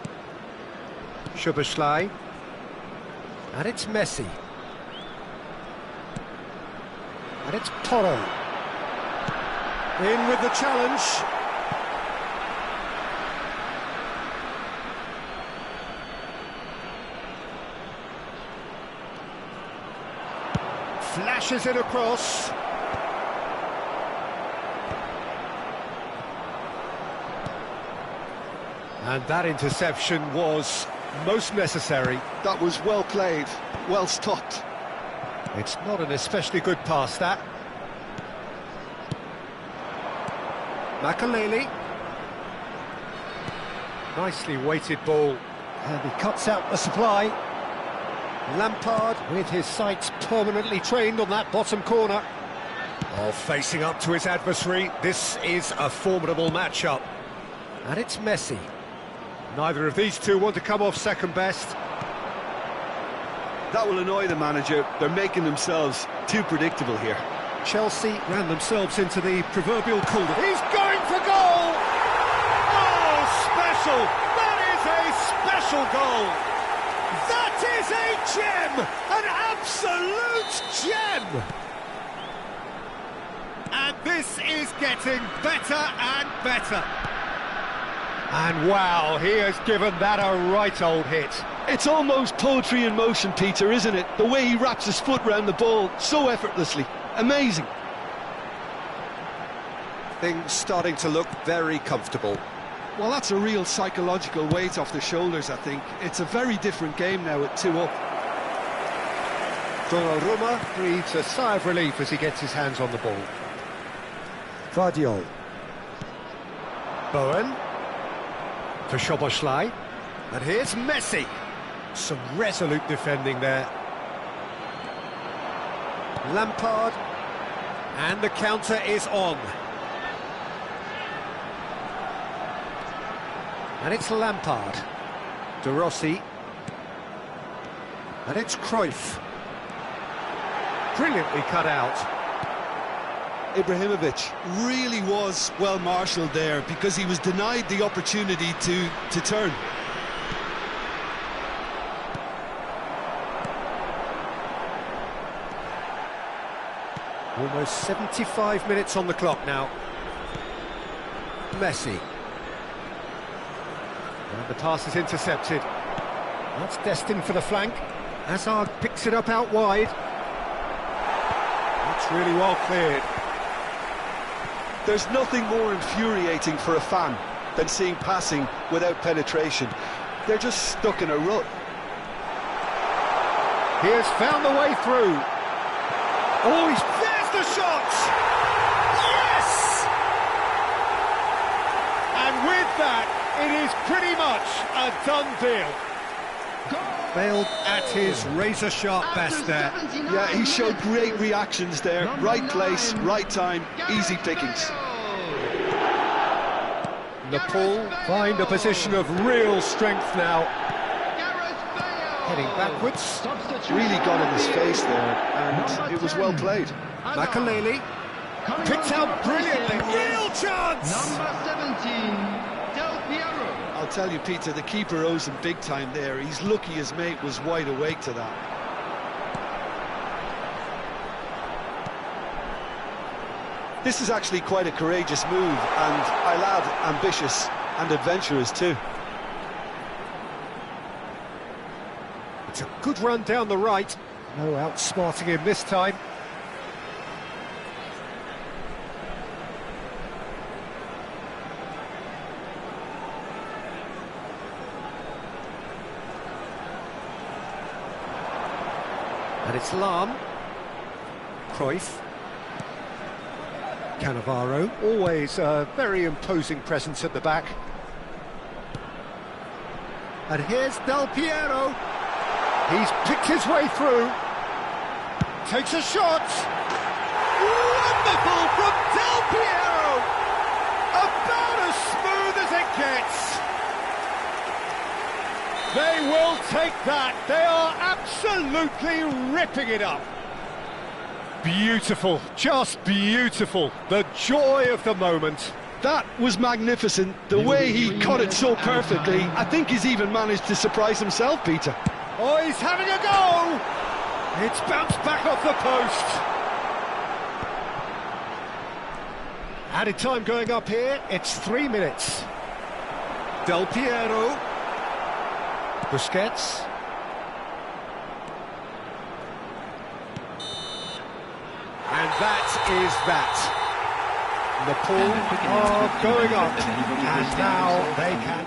Szoboszlai. And it's Messi. And it's Porro. In with the challenge. Flashes it across. And that interception was most necessary. That was well played, well stopped. It's not an especially good pass, that. Makalele. Nicely weighted ball. And he cuts out the supply. Lampard with his sights permanently trained on that bottom corner. Oh, facing up to his adversary. This is a formidable matchup. And it's Messi. Neither of these two want to come off second best. That will annoy the manager. They're making themselves too predictable here. Chelsea ran themselves into the proverbial cauldron. He's going for goal! Oh, special! That is a special goal! That is a gem! An absolute gem! And this is getting better and better. And wow, he has given that a right old hit. It's almost poetry in motion, Peter, isn't it? The way he wraps his foot round the ball so effortlessly. Amazing. Things starting to look very comfortable. Well, that's a real psychological weight off the shoulders, I think. It's a very different game now at 2 up. Donnarumma breathes a sigh of relief as he gets his hands on the ball. Vardiol. Bowen. For Szoboszlai. And here's Messi. Some resolute defending there. Lampard. And the counter is on. And it's Lampard. De Rossi. And it's Cruyff. Brilliantly cut out. Ibrahimovic really was well marshalled there because he was denied the opportunity to turn. Almost 75 minutes on the clock now. Messi. And the pass is intercepted. That's destined for the flank. Hazard picks it up out wide. That's really well cleared. There's nothing more infuriating for a fan than seeing passing without penetration. They're just stuck in a rut. He has found the way through. Oh, there's the shot! Yes! And with that, it is pretty much a done deal. Failed at his razor-sharp best there. Yeah, he showed great reactions there. Right place, right time, easy pickings. Nepal find a position of real strength now. Heading backwards. Really got in his face there, and it was well played. Makaleli picked out brilliantly. Real chance! Number 17, Del Piero. I'll tell you, Peter, the keeper owes him big time there. He's lucky his mate was wide awake to that. This is actually quite a courageous move, and I'll add ambitious and adventurous too. It's a good run down the right. No outsmarting him this time. And it's Lahm. Cruyff. Cannavaro, always a very imposing presence at the back. And here's Del Piero. He's picked his way through. Takes a shot. Wonderful from Del Piero. About as smooth as it gets. They will take that. They are absolutely ripping it up. Beautiful, just beautiful. The joy of the moment. That was magnificent. The way he caught it so perfectly. I think he's even managed to surprise himself, Peter. Oh, he's having a go! It's bounced back off the post. Added time going up here, it's 3 minutes. Del Piero. Busquets. And that is that. Nepal are going up, and now they can.